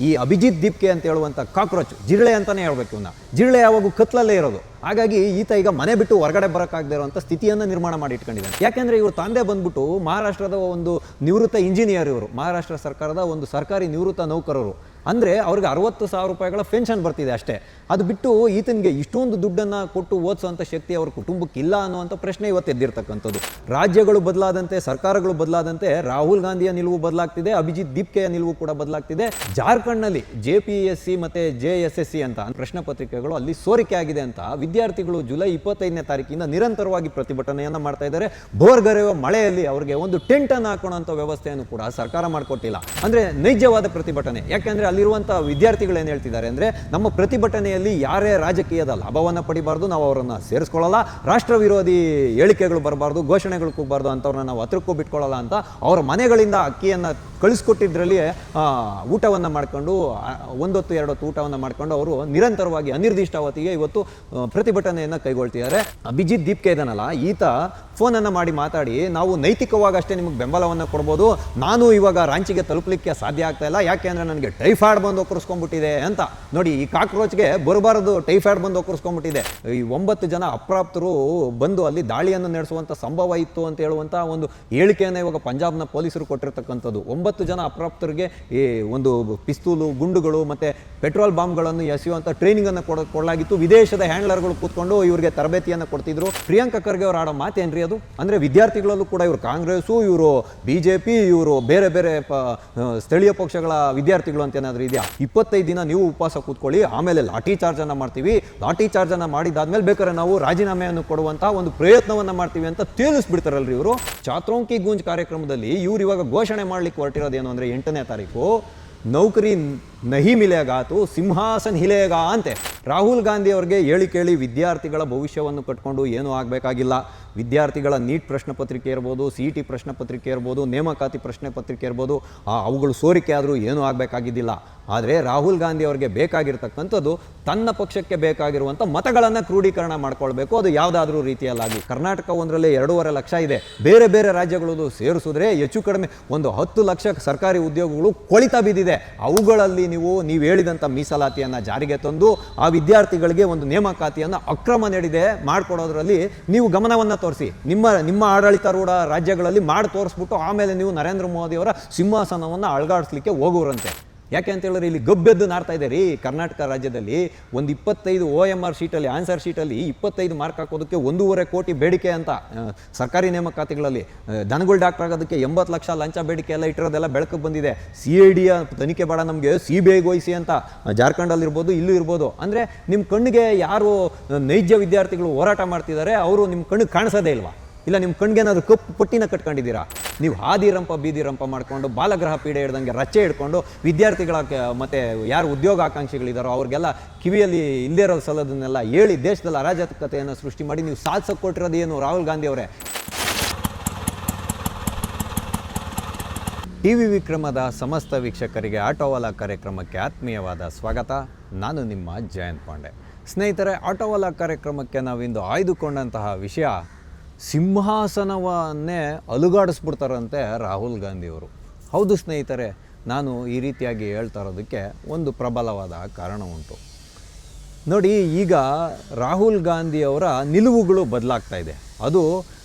ಈ ಅಭಿಜಿತ್ ದೀಪ್ಕೆ ಅಂತ ಹೇಳುವಂಥ ಕಾಕ್ರೋಚ್ ಜಿರಳೆ ಅಂತಲೇ ಹೇಳ್ಬೇಕು ಇವನ್ನ. ಜಿರಳೆ ಯಾವಾಗೂ ಕತ್ಲಲ್ಲೇ ಇರೋದು. ಹಾಗಾಗಿ ಈತ ಈಗ ಮನೆ ಬಿಟ್ಟು ಹೊರಗಡೆ ಬರೋಕ್ಕಾಗದೇ ಇರುವಂಥ ಸ್ಥಿತಿಯನ್ನು ನಿರ್ಮಾಣ ಮಾಡಿ ಇಟ್ಕೊಂಡಿದ್ದಾನೆ. ಯಾಕೆಂದರೆ ಇವರು ತಂದೆ ಬಂದ್ಬಿಟ್ಟು ಮಹಾರಾಷ್ಟ್ರದ ಒಂದು ನಿವೃತ್ತ ಇಂಜಿನಿಯರ್, ಇವರು ಮಹಾರಾಷ್ಟ್ರ ಸರ್ಕಾರದ ಒಂದು ಸರ್ಕಾರಿ ನಿವೃತ್ತ ನೌಕರರು. ಅಂದರೆ ಅವ್ರಿಗೆ 60,000 ರೂಪಾಯಿಗಳ ಪೆನ್ಷನ್ ಬರ್ತಿದೆ ಅಷ್ಟೇ. ಅದು ಬಿಟ್ಟು ಈತನಿಗೆ ಇಷ್ಟೊಂದು ದುಡ್ಡನ್ನು ಕೊಟ್ಟು ಓದಿಸೋಂಥ ಶಕ್ತಿ ಅವ್ರ ಕುಟುಂಬಕ್ಕೆ ಇಲ್ಲ ಅನ್ನುವಂಥ ಪ್ರಶ್ನೆ ಇವತ್ತು ಎದ್ದಿರ್ತಕ್ಕಂಥದ್ದು. ರಾಜ್ಯಗಳು ಬದಲಾದಂತೆ, ಸರ್ಕಾರಗಳು ಬದಲಾದಂತೆ ರಾಹುಲ್ ಗಾಂಧಿಯ ನಿಲುವು ಬದಲಾಗ್ತಿದೆ, ಅಭಿಜಿತ್ ದೀಪ್ಕೆಯ ನಿಲುವು ಕೂಡ ಬದಲಾಗ್ತಿದೆ. ಜಾರ್ಖಂಡ್ನಲ್ಲಿ JPSC ಮತ್ತು JSSC ಅಂತ ಪ್ರಶ್ನೆ ಪತ್ರಿಕೆಗಳು ಅಲ್ಲಿ ಸೋರಿಕೆ ಆಗಿದೆ ಅಂತ ವಿದ್ಯಾರ್ಥಿಗಳು ಜುಲೈ 25ನೇ ತಾರೀಕಿಂದ ನಿರಂತರವಾಗಿ ಪ್ರತಿಭಟನೆಯನ್ನು ಮಾಡ್ತಾ ಇದ್ದಾರೆ. ಬೋರ್ಗರೆಯುವ ಮಳೆಯಲ್ಲಿ ಅವರಿಗೆ ಒಂದು ಟೆಂಟನ್ನು ಹಾಕೋಣಂಥ ವ್ಯವಸ್ಥೆಯನ್ನು ಕೂಡ ಸರ್ಕಾರ ಮಾಡಿಕೊಟ್ಟಿಲ್ಲ. ಅಂದರೆ ನೈಜವಾದ ಪ್ರತಿಭಟನೆ. ಯಾಕೆಂದರೆ ಅಲ್ಲಿರುವಂಥ ವಿದ್ಯಾರ್ಥಿಗಳು ಏನು ಹೇಳ್ತಿದ್ದಾರೆ ಅಂದರೆ, ನಮ್ಮ ಪ್ರತಿಭಟನೆಯಲ್ಲಿ ಯಾರೇ ರಾಜಕೀಯದ ಲಾಭವನ್ನು ಪಡಿಬಾರ್ದು, ನಾವು ಅವರನ್ನು ಸೇರಿಸ್ಕೊಳ್ಳಲ್ಲ, ರಾಷ್ಟ್ರ ವಿರೋಧಿ ಹೇಳಿಕೆಗಳು ಬರಬಾರ್ದು, ಘೋಷಣೆಗಳು ಕೂಗಬಾರ್ದು, ಅಂಥವ್ರನ್ನ ನಾವು ಹತ್ರಕ್ಕೂ ಬಿಟ್ಕೊಳ್ಳಲ್ಲ ಅಂತ ಅವರ ಮನೆಗಳಿಂದ ಅಕ್ಕಿಯನ್ನು ಕಳಿಸ್ಕೊಟ್ಟಿದ್ರಲ್ಲಿ ಊಟವನ್ನು ಮಾಡ್ಕೊಂಡು 1 ಹೊತ್ತು 2 ಹೊತ್ತು ಊಟವನ್ನು ಮಾಡ್ಕೊಂಡು ಅವರು ನಿರಂತರವಾಗಿ ಅನಿರ್ದಿಷ್ಟಾವಧಿಗೆ ಇವತ್ತು ಪ್ರತಿಭಟನೆಯನ್ನು ಕೈಗೊಳ್ತಿದ್ದಾರೆ. ಅಭಿಜಿತ್ ದೀಪ್ಕೆ ಇದನ್ನಲ್ಲ, ಈತ ಫೋನನ್ನು ಮಾಡಿ ಮಾತಾಡಿ, ನಾವು ನೈತಿಕವಾಗಿ ಅಷ್ಟೇ ನಿಮಗೆ ಬೆಂಬಲವನ್ನು ಕೊಡ್ಬೋದು, ನಾನು ಇವಾಗ ರಾಂಚಿಗೆ ತಲುಪಲಿಕ್ಕೆ ಸಾಧ್ಯ ಆಗ್ತಾ ಇಲ್ಲ, ಯಾಕೆ ಅಂದರೆ ನನಗೆ ಟೈಫಾಯ್ಡ್ ಬಂದು ಒಕ್ಕರಿಸ್ಕೊಂಡ್ಬಿಟ್ಟಿದೆ ಅಂತ. ನೋಡಿ, ಈ ಕಾಕ್ರೋಚ್ಗೆ ಬರಬಾರದು ಟೈಫಾಯ್ಡ್ ಬಂದು ಒಕ್ಕರಿಸ್ಕೊಂಡ್ಬಿಟ್ಟಿದೆ. ಈ 9 ಜನ ಅಪ್ರಾಪ್ತರು ಬಂದು ಅಲ್ಲಿ ದಾಳಿಯನ್ನು ನಡೆಸುವಂಥ ಸಂಭವ ಇತ್ತು ಅಂತ ಹೇಳುವಂಥ ಒಂದು ಹೇಳಿಕೆಯನ್ನು ಇವಾಗ ಪಂಜಾಬ್ನ ಪೊಲೀಸರು ಕೊಟ್ಟಿರ್ತಕ್ಕಂಥದ್ದು. 9 ಜನ ಅಪ್ರಾಪ್ತರಿಗೆ ಈ ಒಂದು ಪಿಸ್ತೂಲು, ಗುಂಡುಗಳು ಮತ್ತು ಪೆಟ್ರೋಲ್ ಬಾಂಬ್ಗಳನ್ನು ಎಸೆಯುವಂಥ ಟ್ರೈನಿಂಗನ್ನು ಕೊಡಲಾಗಿತ್ತು. ವಿದೇಶದ ಹ್ಯಾಂಡ್ಲರ್ಗಳು ಕೂತ್ಕೊಂಡು ಇವರಿಗೆ ತರಬೇತಿಯನ್ನು ಕೊಡ್ತಿದ್ರು. ಪ್ರಿಯಾಂಕಾ ಖರ್ಗೆ ಅವರು ಆಡೋ ಮಾತೇನ್ರಿ ಅದು? ಅಂದರೆ ವಿದ್ಯಾರ್ಥಿಗಳಲ್ಲೂ ಕೂಡ ಇವರು ಕಾಂಗ್ರೆಸ್ಸು, ಇವರು BJP, ಇವರು ಬೇರೆ ಬೇರೆ ಸ್ಥಳೀಯ ಪಕ್ಷಗಳ ವಿದ್ಯಾರ್ಥಿಗಳು ಅಂತ ಏನಾದರೂ ಇದೆಯಾ? 25 ದಿನ ನೀವು ಉಪವಾಸ ಕೂತ್ಕೊಳ್ಳಿ, ಆಮೇಲೆ ಲಾಠಿ ಚಾರ್ಜನ್ನು ಮಾಡ್ತೀವಿ, ಲಾಠಿ ಚಾರ್ಜನ್ನು ಮಾಡಿದಾದ್ಮೇಲೆ ಬೇಕಾದ್ರೆ ನಾವು ರಾಜೀನಾಮೆಯನ್ನು ಕೊಡುವಂತಹ ಒಂದು ಪ್ರಯತ್ನವನ್ನು ಮಾಡ್ತೀವಿ ಅಂತ ತೇಲಿಸ್ಬಿಡ್ತಾರಲ್ರಿ ಇವರು. ಚಾತ್ರೋಂಕಿ ಗೂಂಜ್ ಕಾರ್ಯಕ್ರಮದಲ್ಲಿ ಇವ್ರು ಇವಾಗ ಘೋಷಣೆ ಮಾಡ್ಲಿಕ್ಕೆ ಹೊರಟಿರೋದೇನು ಅಂದರೆ 8ನೇ ತಾರೀಕು ನೌಕರಿ ನಹಿ ಮಿಲೇಗಾತು ಸಿಂಹಾಸನ್ ಹಿಲೇಗಾ ಅಂತೆ. ರಾಹುಲ್ ಗಾಂಧಿ ಅವ್ರಿಗೆ ಹೇಳಿ ಕೇಳಿ ವಿದ್ಯಾರ್ಥಿಗಳ ಭವಿಷ್ಯವನ್ನು ಕಟ್ಕೊಂಡು ಏನೂ ಆಗಬೇಕಾಗಿಲ್ಲ. ವಿದ್ಯಾರ್ಥಿಗಳ ನೀಟ್ ಪ್ರಶ್ನೆ ಪತ್ರಿಕೆ ಇರ್ಬೋದು, CET ಪ್ರಶ್ನೆ ಪತ್ರಿಕೆ ಇರ್ಬೋದು, ನೇಮಕಾತಿ ಪ್ರಶ್ನೆ ಪತ್ರಿಕೆ ಇರ್ಬೋದು, ಅವುಗಳು ಸೋರಿಕೆ ಆದರೂ ಏನೂ ಆಗಬೇಕಾಗಿದ್ದಿಲ್ಲ. ಆದರೆ ರಾಹುಲ್ ಗಾಂಧಿ ಅವರಿಗೆ ಬೇಕಾಗಿರ್ತಕ್ಕಂಥದ್ದು ತನ್ನ ಪಕ್ಷಕ್ಕೆ ಬೇಕಾಗಿರುವಂಥ ಮತಗಳನ್ನು ಕ್ರೋಢೀಕರಣ ಮಾಡ್ಕೊಳ್ಬೇಕು, ಅದು ಯಾವುದಾದ್ರೂ ರೀತಿಯಲ್ಲಾಗಿ. ಕರ್ನಾಟಕ ಒಂದರಲ್ಲಿ 2.5 ಲಕ್ಷ ಇದೆ, ಬೇರೆ ಬೇರೆ ರಾಜ್ಯಗಳದು ಸೇರಿಸಿದ್ರೆ ಹೆಚ್ಚು ಕಡಿಮೆ ಒಂದು 10 ಲಕ್ಷ ಸರ್ಕಾರಿ ಉದ್ಯೋಗಗಳು ಕೊಳಿತ ಬಿದ್ದಿದೆ. ಅವುಗಳಲ್ಲಿ ನೀವು ಹೇಳಿದಂಥ ಮೀಸಲಾತಿಯನ್ನು ಜಾರಿಗೆ ತಂದು ಆ ವಿದ್ಯಾರ್ಥಿಗಳಿಗೆ ಒಂದು ನೇಮಕಾತಿಯನ್ನು ಅಕ್ರಮ ನಡೆದಿದೆ ಮಾಡಿಕೊಡೋದ್ರಲ್ಲಿ ನೀವು ಗಮನವನ್ನು ತೋರಿಸಿ. ನಿಮ್ಮ ಆಡಳಿತಾರೂಢ ರಾಜ್ಯಗಳಲ್ಲಿ ಮಾಡಿ ತೋರಿಸ್ಬಿಟ್ಟು ಆಮೇಲೆ ನೀವು ನರೇಂದ್ರ ಮೋದಿಯವರ ಸಿಂಹಾಸನವನ್ನು ಅಳಗಾಡಿಸ್ಲಿಕ್ಕೆ ಹೋಗೋರಂತೆ. ಯಾಕೆ ಅಂತ ಹೇಳಿದ್ರೆ ಇಲ್ಲಿ ಗಬ್ಬೆದ್ದು ನಾಡ್ತಾ ಇದೆ ರೀ. ಕರ್ನಾಟಕ ರಾಜ್ಯದಲ್ಲಿ ಒಂದು 25 OMR ಶೀಟಲ್ಲಿ, ಆನ್ಸರ್ ಶೀಟಲ್ಲಿ 25 ಮಾರ್ಕ್ ಹಾಕೋದಕ್ಕೆ 1.5 ಕೋಟಿ ಬೇಡಿಕೆ ಅಂತ ಸರ್ಕಾರಿ ನೇಮಕಾತಿಗಳಲ್ಲಿ. ದನಗಳು ಡಾಕ್ಟರ್ ಆಗೋದಕ್ಕೆ 80 ಲಕ್ಷ ಲಂಚ ಬೇಡಿಕೆ ಎಲ್ಲ ಇಟ್ಟಿರೋದೆಲ್ಲ ಬೆಳಕಿಗೆ ಬಂದಿದೆ. CID ತನಿಖೆ ಬೇಡ ನಮಗೆ, CBIಗೆ ವಹಿಸಿ ಅಂತ ಜಾರ್ಖಂಡಲ್ಲಿ ಇರ್ಬೋದು, ಇಲ್ಲೂ ಇರ್ಬೋದು. ಅಂದರೆ ನಿಮ್ಮ ಕಣ್ಣಿಗೆ ಯಾರು ನೈಜ ವಿದ್ಯಾರ್ಥಿಗಳು ಹೋರಾಟ ಮಾಡ್ತಿದ್ದಾರೆ ಅವರು ನಿಮ್ಮ ಕಣ್ಣಿಗೆ ಕಾಣಿಸೋದೇ ಇಲ್ವಾ? ಇಲ್ಲ ನಿಮ್ಮ ಕಣ್ಗೇನಾದರೂ ಕಪ್ಪು ಪಟ್ಟಿನ ಕಟ್ಕೊಂಡಿದ್ದೀರಾ? ನೀವು ಹಾದಿರಂಪ ಬೀದಿರಂಪ ಮಾಡಿಕೊಂಡು ಬಾಲಗ್ರಹ ಪೀಡೆ ಹಿಡ್ದಂಗೆ ರಚ್ಚೆ ಹಿಡ್ಕೊಂಡು ವಿದ್ಯಾರ್ಥಿಗಳ ಮತ್ತು ಯಾರು ಉದ್ಯೋಗ ಆಕಾಂಕ್ಷಿಗಳಿದ್ದಾರೋ ಅವ್ರಿಗೆಲ್ಲ ಕಿವಿಯಲ್ಲಿ ಇಲ್ಲದೇ ಇರೋ ಸಲದನ್ನೆಲ್ಲ ಹೇಳಿ ದೇಶದಲ್ಲಿ ಅರಾಜಕತೆಯನ್ನು ಸೃಷ್ಟಿ ಮಾಡಿ ನೀವು ಸಾಧಿಸೋಕೆ ಕೊಟ್ಟಿರೋದು ಏನು ರಾಹುಲ್ ಗಾಂಧಿ ಅವರೇ? TV ವಿಕ್ರಮದ ಸಮಸ್ತ ವೀಕ್ಷಕರಿಗೆ ಆಟೋವಾಲಾ ಕಾರ್ಯಕ್ರಮಕ್ಕೆ ಆತ್ಮೀಯವಾದ ಸ್ವಾಗತ. ನಾನು ನಿಮ್ಮ ಜಯಂತ್ ಪಾಂಡೆ. ಸ್ನೇಹಿತರೆ, ಆಟೋವಾಲಾ ಕಾರ್ಯಕ್ರಮಕ್ಕೆ ನಾವಿಂದು ಆಯ್ದುಕೊಂಡಂತಹ ವಿಷಯ ಸಿಂಹಾಸನವನ್ನೇ ಅಲುಗಾಡಿಸ್ಬಿಡ್ತಾರಂತೆ ರಾಹುಲ್ ಗಾಂಧಿಯವರು. ಹೌದು ಸ್ನೇಹಿತರೆ, ನಾನು ಈ ರೀತಿಯಾಗಿ ಹೇಳ್ತಾ ಇರೋದಕ್ಕೆ ಒಂದು ಪ್ರಬಲವಾದ ಕಾರಣ ಉಂಟು. ನೋಡಿ, ಈಗ ರಾಹುಲ್ ಗಾಂಧಿಯವರ ನಿಲುವುಗಳು ಬದಲಾಗ್ತಾ ಇದೆ. ಅದು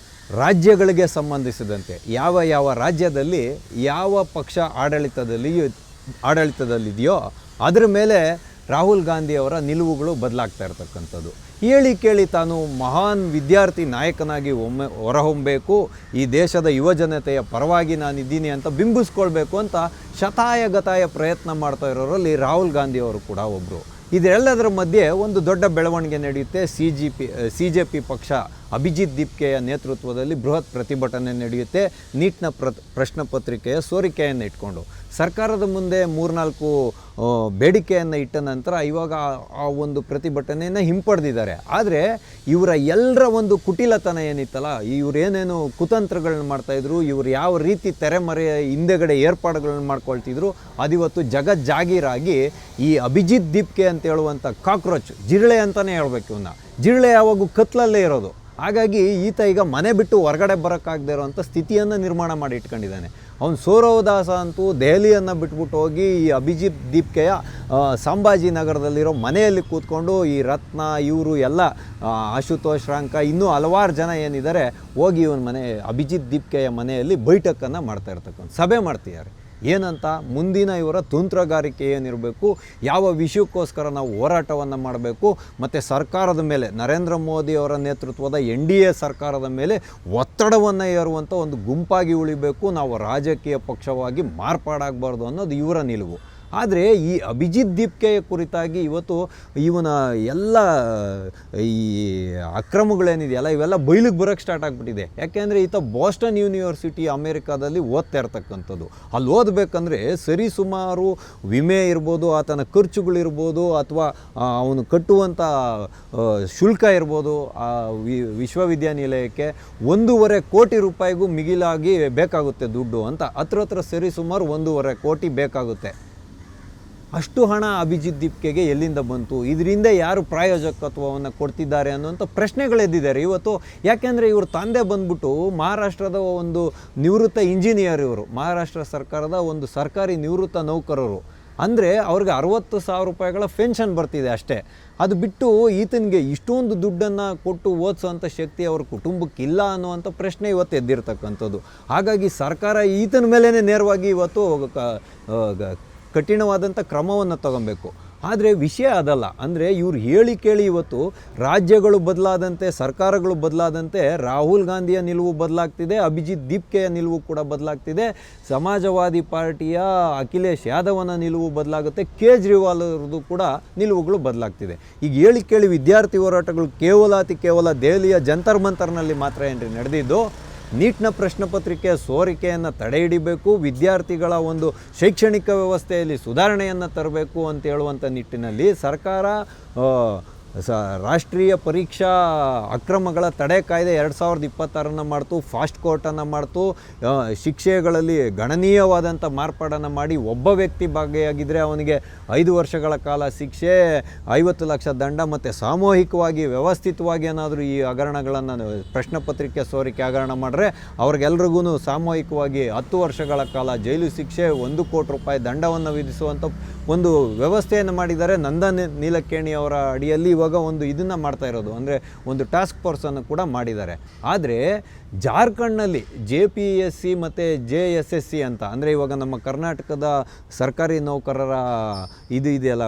ರಾಜ್ಯಗಳಿಗೆ ಸಂಬಂಧಿಸಿದಂತೆ ಯಾವ ರಾಜ್ಯದಲ್ಲಿ ಯಾವ ಪಕ್ಷ ಆಡಳಿತದಲ್ಲಿದೆಯೋ ಅದರ ಮೇಲೆ ರಾಹುಲ್ ಗಾಂಧಿಯವರ ನಿಲುವುಗಳು ಬದಲಾಗ್ತಾ ಇರ್ತಕ್ಕಂಥದ್ದು. ಹೇಳಿ ಕೇಳಿ ತಾನು ಮಹಾನ್ ವಿದ್ಯಾರ್ಥಿ ನಾಯಕನಾಗಿ ಹೊರಹೊಮ್ಮಬೇಕು, ಈ ದೇಶದ ಯುವಜನತೆಯ ಪರವಾಗಿ ನಾನಿದ್ದೀನಿ ಅಂತ ಬಿಂಬಿಸ್ಕೊಳ್ಬೇಕು ಅಂತ ಶತಾಯಗತಾಯ ಪ್ರಯತ್ನ ಮಾಡ್ತಾ ಇರೋರಲ್ಲಿ ರಾಹುಲ್ ಗಾಂಧಿಯವರು ಕೂಡ ಒಬ್ಬರು. ಇದೆಲ್ಲದರ ಮಧ್ಯೆ ಒಂದು ದೊಡ್ಡ ಬೆಳವಣಿಗೆ ನಡೆಯುತ್ತೆ. CJP ಪಕ್ಷ ಅಭಿಜಿತ್ ದೀಪ್ಕೆಯ ನೇತೃತ್ವದಲ್ಲಿ ಬೃಹತ್ ಪ್ರತಿಭಟನೆ ನಡೆಯುತ್ತೆ. ನೀಟ್ನ ಪ್ರಶ್ನೆ ಪತ್ರಿಕೆಯ ಸೋರಿಕೆಯನ್ನು ಇಟ್ಕೊಂಡು ಸರ್ಕಾರದ ಮುಂದೆ 3-4 ಬೇಡಿಕೆಯನ್ನು ಇಟ್ಟ ನಂತರ ಇವಾಗ ಆ ಒಂದು ಪ್ರತಿಭಟನೆಯನ್ನು ಹಿಂಪಡೆದಿದ್ದಾರೆ. ಆದರೆ ಇವರ ಎಲ್ಲರ ಒಂದು ಕುಟಿಲತನ ಏನಿತ್ತಲ್ಲ, ಇವರೇನೇನು ಕುತಂತ್ರಗಳನ್ನ ಮಾಡ್ತಾಯಿದ್ರು, ಇವರು ಯಾವ ರೀತಿ ತೆರೆಮರೆಯ ಹಿಂದೆಗಡೆ ಏರ್ಪಾಡುಗಳನ್ನ ಮಾಡ್ಕೊಳ್ತಿದ್ರು, ಅದಿವತ್ತು ಜಗಜ್ಜಾಗೀರಾಗಿ ಈ ಅಭಿಜಿತ್ ದೀಪ್ಕೆ ಅಂತ ಹೇಳುವಂಥ ಕಾಕ್ರೋಚ್ ಜಿರಳೆ ಅಂತಲೇ ಹೇಳ್ಬೇಕು. ಇವನ್ನ ಜಿರಳೆ ಯಾವಾಗೂ ಕತ್ಲಲ್ಲೇ ಇರೋದು. ಹಾಗಾಗಿ ಈತ ಈಗ ಮನೆ ಬಿಟ್ಟು ಹೊರಗಡೆ ಬರೋಕ್ಕಾಗದೇ ಇರೋವಂಥ ಸ್ಥಿತಿಯನ್ನು ನಿರ್ಮಾಣ ಮಾಡಿ ಇಟ್ಕೊಂಡಿದ್ದಾನೆ. ಅವನು ಸೌರವ್ ಅಂತೂ ದೆಹಲಿಯನ್ನು ಬಿಟ್ಬಿಟ್ಟು ಹೋಗಿ ಈ ಅಭಿಜಿತ್ ದೀಪ್ಕೆಯ ಸಂಭಾಜಿನಗರದಲ್ಲಿರೋ ಮನೆಯಲ್ಲಿ ಕೂತ್ಕೊಂಡು ಈ ರತ್ನ ಇವರು ಎಲ್ಲ ಆಶುತೋಷ್ ರಾಂಕ ಇನ್ನೂ ಹಲವಾರು ಜನ ಏನಿದ್ದಾರೆ ಹೋಗಿ ಇವನ ಮನೆ ಅಭಿಜಿತ್ ದೀಪ್ಕೆಯ ಮನೆಯಲ್ಲಿ ಬೈಠಕನ್ನು ಮಾಡ್ತಾ ಇರ್ತಕ್ಕಂಥ ಸಭೆ ಮಾಡ್ತಿದ್ದಾರೆ. ಏನಂತ ಮುಂದಿನ ಇವರ ತಂತ್ರಗಾರಿಕೆ ಏನಿರಬೇಕು, ಯಾವ ವಿಷಯಕ್ಕೋಸ್ಕರ ನಾವು ಹೋರಾಟವನ್ನು ಮಾಡಬೇಕು, ಮತ್ತು ಸರ್ಕಾರದ ಮೇಲೆ ನರೇಂದ್ರ ಮೋದಿ ಅವರ ನೇತೃತ್ವದ NDA ಸರ್ಕಾರದ ಮೇಲೆ ಒತ್ತಡವನ್ನು ಏರುವಂಥ ಒಂದು ಗುಂಪಾಗಿ ಉಳಿಬೇಕು, ನಾವು ರಾಜಕೀಯ ಪಕ್ಷವಾಗಿ ಮಾರ್ಪಾಡಾಗಬಾರ್ದು ಅನ್ನೋದು ಇವರ ನಿಲುವು. ಆದರೆ ಈ ಅಭಿಜಿತ್ ದೀಪ್ಕೆಯ ಕುರಿತಾಗಿ ಇವತ್ತು ಇವನ ಎಲ್ಲ ಈ ಅಕ್ರಮಗಳೇನಿದೆಯಲ್ಲ ಇವೆಲ್ಲ ಬಯಲಿಗೆ ಬರೋಕ್ಕೆ ಸ್ಟಾರ್ಟ್ ಆಗಿಬಿಟ್ಟಿದೆ. ಯಾಕೆಂದರೆ ಈತ ಬೋಸ್ಟನ್ ಯೂನಿವರ್ಸಿಟಿ ಅಮೇರಿಕಾದಲ್ಲಿ ಓದ್ತಾ ಇರ್ತಕ್ಕಂಥದ್ದು. ಅಲ್ಲಿ ಓದಬೇಕಂದ್ರೆ ಸರಿಸುಮಾರು ವಿಮೆ ಇರ್ಬೋದು, ಆತನ ಖರ್ಚುಗಳಿರ್ಬೋದು, ಅಥವಾ ಅವನು ಕಟ್ಟುವಂಥ ಶುಲ್ಕ ಇರ್ಬೋದು ವಿಶ್ವವಿದ್ಯಾನಿಲಯಕ್ಕೆ 1.5 ಕೋಟಿ ರೂಪಾಯಿಗೂ ಮಿಗಿಲಾಗಿ ಬೇಕಾಗುತ್ತೆ ದುಡ್ಡು ಅಂತ. ಹತ್ರ ಸರಿಸುಮಾರು 1.5 ಕೋಟಿ ಬೇಕಾಗುತ್ತೆ. ಅಷ್ಟು ಹಣ ಅಭಿಜಿತ್ ದೀಪ್ಕೆಗೆ ಎಲ್ಲಿಂದ ಬಂತು, ಇದರಿಂದ ಯಾರು ಪ್ರಾಯೋಜಕತ್ವವನ್ನು ಕೊಡ್ತಿದ್ದಾರೆ ಅನ್ನುವಂಥ ಪ್ರಶ್ನೆಗಳೆದ್ದಿದ್ದಾರೆ ಇವತ್ತು. ಯಾಕೆಂದರೆ ಇವ್ರ ತಂದೆ ಬಂದ್ಬಿಟ್ಟು ಮಹಾರಾಷ್ಟ್ರದ ಒಂದು ನಿವೃತ್ತ ಇಂಜಿನಿಯರ್, ಇವರು ಮಹಾರಾಷ್ಟ್ರ ಸರ್ಕಾರದ ಒಂದು ಸರ್ಕಾರಿ ನಿವೃತ್ತ ನೌಕರರು. ಅಂದರೆ ಅವ್ರಿಗೆ 60,000 ರೂಪಾಯಿಗಳ ಪೆನ್ಷನ್ ಬರ್ತಿದೆ ಅಷ್ಟೇ. ಅದು ಬಿಟ್ಟು ಈತನಿಗೆ ಇಷ್ಟೊಂದು ದುಡ್ಡನ್ನು ಕೊಟ್ಟು ಓದಿಸೋಂಥ ಶಕ್ತಿ ಅವ್ರ ಕುಟುಂಬಕ್ಕಿಲ್ಲ ಅನ್ನುವಂಥ ಪ್ರಶ್ನೆ ಇವತ್ತು ಎದ್ದಿರ್ತಕ್ಕಂಥದ್ದು. ಹಾಗಾಗಿ ಸರ್ಕಾರ ಈತನ ಮೇಲೇ ನೇರವಾಗಿ ಇವತ್ತು ಕಠಿಣವಾದಂಥ ಕ್ರಮವನ್ನು ತಗೊಬೇಕು. ಆದರೆ ವಿಷಯ ಅದಲ್ಲ. ಅಂದರೆ ಇವ್ರು ಹೇಳಿ ಕೇಳಿ ಇವತ್ತು ರಾಜ್ಯಗಳು ಬದಲಾದಂತೆ, ಸರ್ಕಾರಗಳು ಬದಲಾದಂತೆ ರಾಹುಲ್ ಗಾಂಧಿಯ ನಿಲುವು ಬದಲಾಗ್ತಿದೆ, ಅಭಿಜಿತ್ ದೀಪ್ಕೆಯ ನಿಲುವು ಕೂಡ ಬದಲಾಗ್ತಿದೆ, ಸಮಾಜವಾದಿ ಪಾರ್ಟಿಯ ಅಖಿಲೇಶ್ ಯಾದವನ ನಿಲುವು ಬದಲಾಗುತ್ತೆ, ಕೇಜ್ರಿವಾಲ್ ಅವ್ರದ್ದು ಕೂಡ ನಿಲುವುಗಳು ಬದಲಾಗ್ತಿದೆ. ಈಗ ಹೇಳಿ ಕೇಳಿ ವಿದ್ಯಾರ್ಥಿ ಹೋರಾಟಗಳು ಕೇವಲ ದೆಹಲಿಯ ಜಂತರ್ ಮಂತರ್ನಲ್ಲಿ ಮಾತ್ರ ಏನ್ರಿ ನಡೆದಿದ್ದು. ನೀಟ್ನ ಪ್ರಶ್ನೆ ಪತ್ರಿಕೆಯ ಸೋರಿಕೆಯನ್ನು ತಡೆ ಹಿಡಿಬೇಕು, ವಿದ್ಯಾರ್ಥಿಗಳ ಒಂದು ಶೈಕ್ಷಣಿಕ ವ್ಯವಸ್ಥೆಯಲ್ಲಿ ಸುಧಾರಣೆಯನ್ನು ತರಬೇಕು ಅಂತ ಹೇಳುವಂಥ ನಿಟ್ಟಿನಲ್ಲಿ ಸರ್ಕಾರ ರಾಷ್ಟ್ರೀಯ ಪರೀಕ್ಷಾ ಅಕ್ರಮಗಳ ತಡೆ ಕಾಯ್ದೆ 2026 ಮಾಡ್ತು, ಫಾಸ್ಟ್ ಕೋರ್ಟನ್ನು ಮಾಡ್ತು, ಶಿಕ್ಷೆಗಳಲ್ಲಿ ಗಣನೀಯವಾದಂಥ ಮಾರ್ಪಾಡನ್ನು ಮಾಡಿ ಒಬ್ಬ ವ್ಯಕ್ತಿ ಭಾಗಿಯಾಗಿದ್ದರೆ ಅವನಿಗೆ 5 ವರ್ಷಗಳ ಕಾಲ ಶಿಕ್ಷೆ, 50 ಲಕ್ಷ ದಂಡ, ಮತ್ತು ಸಾಮೂಹಿಕವಾಗಿ ವ್ಯವಸ್ಥಿತವಾಗಿ ಏನಾದರೂ ಈ ಹಗರಣಗಳನ್ನು ಪ್ರಶ್ನೆ ಪತ್ರಿಕೆ ಸೋರಿಕೆ ಹಗರಣ ಮಾಡಿದ್ರೆ ಅವ್ರಿಗೆಲ್ರಿಗೂ ಸಾಮೂಹಿಕವಾಗಿ 10 ವರ್ಷಗಳ ಕಾಲ ಜೈಲು ಶಿಕ್ಷೆ, 1 ಕೋಟಿ ರೂಪಾಯಿ ದಂಡವನ್ನು ವಿಧಿಸುವಂಥ ಒಂದು ವ್ಯವಸ್ಥೆಯನ್ನು ಮಾಡಿದ್ದಾರೆ. ನಂದನ್ ನೀಲಕೇಣಿ ಅವರ ಅಡಿಯಲ್ಲಿ ಇವಾಗ ಒಂದು ಇದನ್ನು ಮಾಡ್ತಾ ಇರೋದು, ಅಂದರೆ ಒಂದು ಟಾಸ್ಕ್ ಫೋರ್ಸನ್ನು ಕೂಡ ಮಾಡಿದ್ದಾರೆ. ಆದರೆ ಜಾರ್ಖಂಡ್ನಲ್ಲಿ JPSC ಮತ್ತು JSSC ಅಂತ, ಅಂದರೆ ಇವಾಗ ನಮ್ಮ ಕರ್ನಾಟಕದ ಸರ್ಕಾರಿ ನೌಕರರ ಇದೆಯಲ್ಲ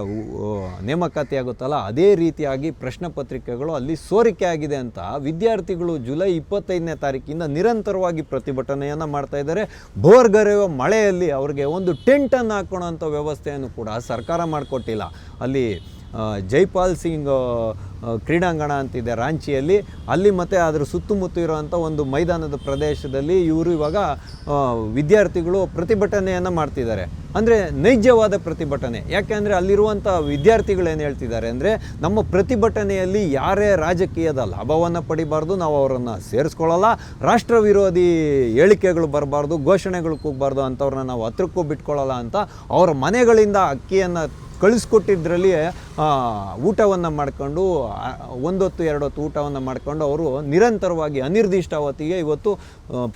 ನೇಮಕಾತಿ ಆಗುತ್ತಲ್ಲ, ಅದೇ ರೀತಿಯಾಗಿ ಪ್ರಶ್ನೆ ಪತ್ರಿಕೆಗಳು ಅಲ್ಲಿ ಸೋರಿಕೆ ಆಗಿದೆ ಅಂತ ವಿದ್ಯಾರ್ಥಿಗಳು ಜುಲೈ 25ನೇ ತಾರೀಕಿಂದ ನಿರಂತರವಾಗಿ ಪ್ರತಿಭಟನೆಯನ್ನು ಮಾಡ್ತಾ ಇದ್ದಾರೆ. ಬೋರ್ಗರೆಯುವ ಮಳೆಯಲ್ಲಿ ಅವ್ರಿಗೆ ಒಂದು ಟೆಂಟನ್ನು ಹಾಕೋಣೋಂಥ ವ್ಯವಸ್ಥೆಯನ್ನು ಕೂಡ ಸರ್ಕಾರ ಮಾಡಿಕೊಟ್ಟಿಲ್ಲ. ಅಲ್ಲಿ ಜೈಪಾಲ್ ಸಿಂಗ್ ಕ್ರೀಡಾಂಗಣ ಅಂತಿದೆ ರಾಂಚಿಯಲ್ಲಿ, ಅಲ್ಲಿ ಮತ್ತು ಅದರ ಸುತ್ತಮುತ್ತ ಇರುವಂಥ ಒಂದು ಮೈದಾನದ ಪ್ರದೇಶದಲ್ಲಿ ಇವರು ಇವಾಗ ವಿದ್ಯಾರ್ಥಿಗಳು ಪ್ರತಿಭಟನೆಯನ್ನು ಮಾಡ್ತಿದ್ದಾರೆ. ಅಂದರೆ ನೈಜವಾದ ಪ್ರತಿಭಟನೆ. ಯಾಕೆಂದರೆ ಅಲ್ಲಿರುವಂಥ ವಿದ್ಯಾರ್ಥಿಗಳು ಏನು ಹೇಳ್ತಿದ್ದಾರೆ ಅಂದರೆ, ನಮ್ಮ ಪ್ರತಿಭಟನೆಯಲ್ಲಿ ಯಾರೇ ರಾಜಕೀಯದ ಲಾಭವನ್ನು ಪಡಿಬಾರ್ದು, ನಾವು ಅವರನ್ನು ಸೇರಿಸ್ಕೊಳ್ಳಲ್ಲ, ರಾಷ್ಟ್ರ ವಿರೋಧಿ ಹೇಳಿಕೆಗಳು ಬರಬಾರ್ದು, ಘೋಷಣೆಗಳು ಕೂಗಬಾರ್ದು, ಅಂಥವ್ರನ್ನ ನಾವು ಹತ್ರಕ್ಕೂ ಬಿಟ್ಕೊಳ್ಳಲ್ಲ ಅಂತ ಅವರ ಮನೆಗಳಿಂದ ಅಕ್ಕಿಯನ್ನು ಕಳಿಸ್ಕೊಟ್ಟಿದ್ರಲ್ಲಿ ಊಟವನ್ನು ಮಾಡಿಕೊಂಡು 1 ಹೊತ್ತು 2 ಹೊತ್ತು ಊಟವನ್ನು ಮಾಡಿಕೊಂಡು ಅವರು ನಿರಂತರವಾಗಿ ಅನಿರ್ದಿಷ್ಟಾವಧಿಗೆ ಇವತ್ತು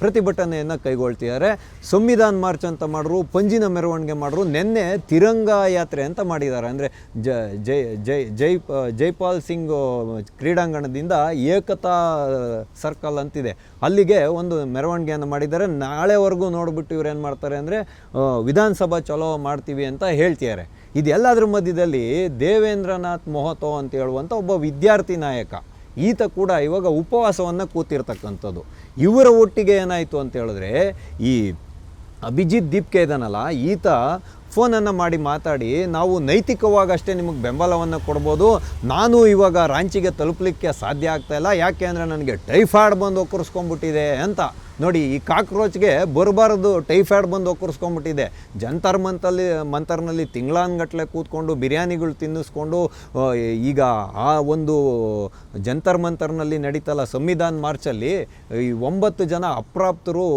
ಪ್ರತಿಭಟನೆಯನ್ನು ಕೈಗೊಳ್ತಿದ್ದಾರೆ. ಸಂವಿಧಾನ ಮಾರ್ಚ್ ಅಂತ ಮಾಡಿದ್ರು, ಪಂಜಿನ ಮೆರವಣಿಗೆ ಮಾಡಿದ್ರು, ನಿನ್ನೆ ತಿರಂಗಾ ಯಾತ್ರೆ ಅಂತ ಮಾಡಿದ್ದಾರೆ. ಅಂದರೆ ಜೈಪಾಲ್ ಸಿಂಗ್ ಕ್ರೀಡಾಂಗಣದಿಂದ ಏಕತಾ ಸರ್ಕಲ್ ಅಂತಿದೆ, ಅಲ್ಲಿಗೆ ಒಂದು ಮೆರವಣಿಗೆಯನ್ನು ಮಾಡಿದ್ದಾರೆ. ನಾಳೆವರೆಗೂ ನೋಡಿಬಿಟ್ಟು ಇವ್ರು ಏನು ಮಾಡ್ತಾರೆ ಅಂದರೆ ವಿಧಾನಸಭಾ ಚಲೋ ಮಾಡ್ತೀವಿ ಅಂತ ಹೇಳ್ತಿದ್ದಾರೆ. ಇದೆಲ್ಲದರ ಮಧ್ಯದಲ್ಲಿ ದೇವೇಂದ್ರನಾಥ್ ಮೊಹತೋ ಅಂತ ಹೇಳುವಂಥ ಒಬ್ಬ ವಿದ್ಯಾರ್ಥಿ ನಾಯಕ, ಈತ ಕೂಡ ಇವಾಗ ಉಪವಾಸವನ್ನು ಕೂತಿರ್ತಕ್ಕಂಥದ್ದು. ಇವರ ಒಟ್ಟಿಗೆ ಏನಾಯಿತು ಅಂತ ಹೇಳಿದ್ರೆ, ಈ ಅಭಿಜಿತ್ ದೀಪ್ಕೆ ಇದಾನಲ್ಲ, ಈತ ಫೋನನ್ನು ಮಾಡಿ ಮಾತಾಡಿ, ನಾವು ನೈತಿಕವಾಗಿ ಅಷ್ಟೇ ನಿಮಗೆ ಬೆಂಬಲವನ್ನು ಕೊಡ್ಬೋದು, ನಾನು ಇವಾಗ ರಾಂಚಿಗೆ ತಲುಪಲಿಕ್ಕೆ ಸಾಧ್ಯ ಆಗ್ತಾಯಿಲ್ಲ, ಯಾಕೆ ಅಂದರೆ ನನಗೆ ಟೈಫಾಯ್ಡ್ ಬಂದು ಒಕ್ಕರ್ಸ್ಕೊಂಡ್ಬಿಟ್ಟಿದೆ ಅಂತ. ನೋಡಿ, ಈ ಕಾಕ್ರೋಚ್ಗೆ ಬರಬಾರ್ದು ಟೈಫಾಯ್ಡ್ ಬಂದು ಒಕ್ಕರ್ಸ್ಕೊಂಡ್ಬಿಟ್ಟಿದೆ. ಜಂತರ್ ಮಂತರ್ನಲ್ಲಿ ತಿಂಗಳಾನ್ಗಟ್ಟಲೆ ಕೂತ್ಕೊಂಡು ಬಿರಿಯಾನಿಗಳು ತಿನ್ನಿಸ್ಕೊಂಡು, ಈಗ ಆ ಒಂದು ಜಂತರ್ ಮಂತರ್ನಲ್ಲಿ ನಡೀತಲ್ಲ ಸಂವಿಧಾನ ಮಾರ್ಚಲ್ಲಿ, ಈ 9 ಜನ ಅಪ್ರಾಪ್ತರು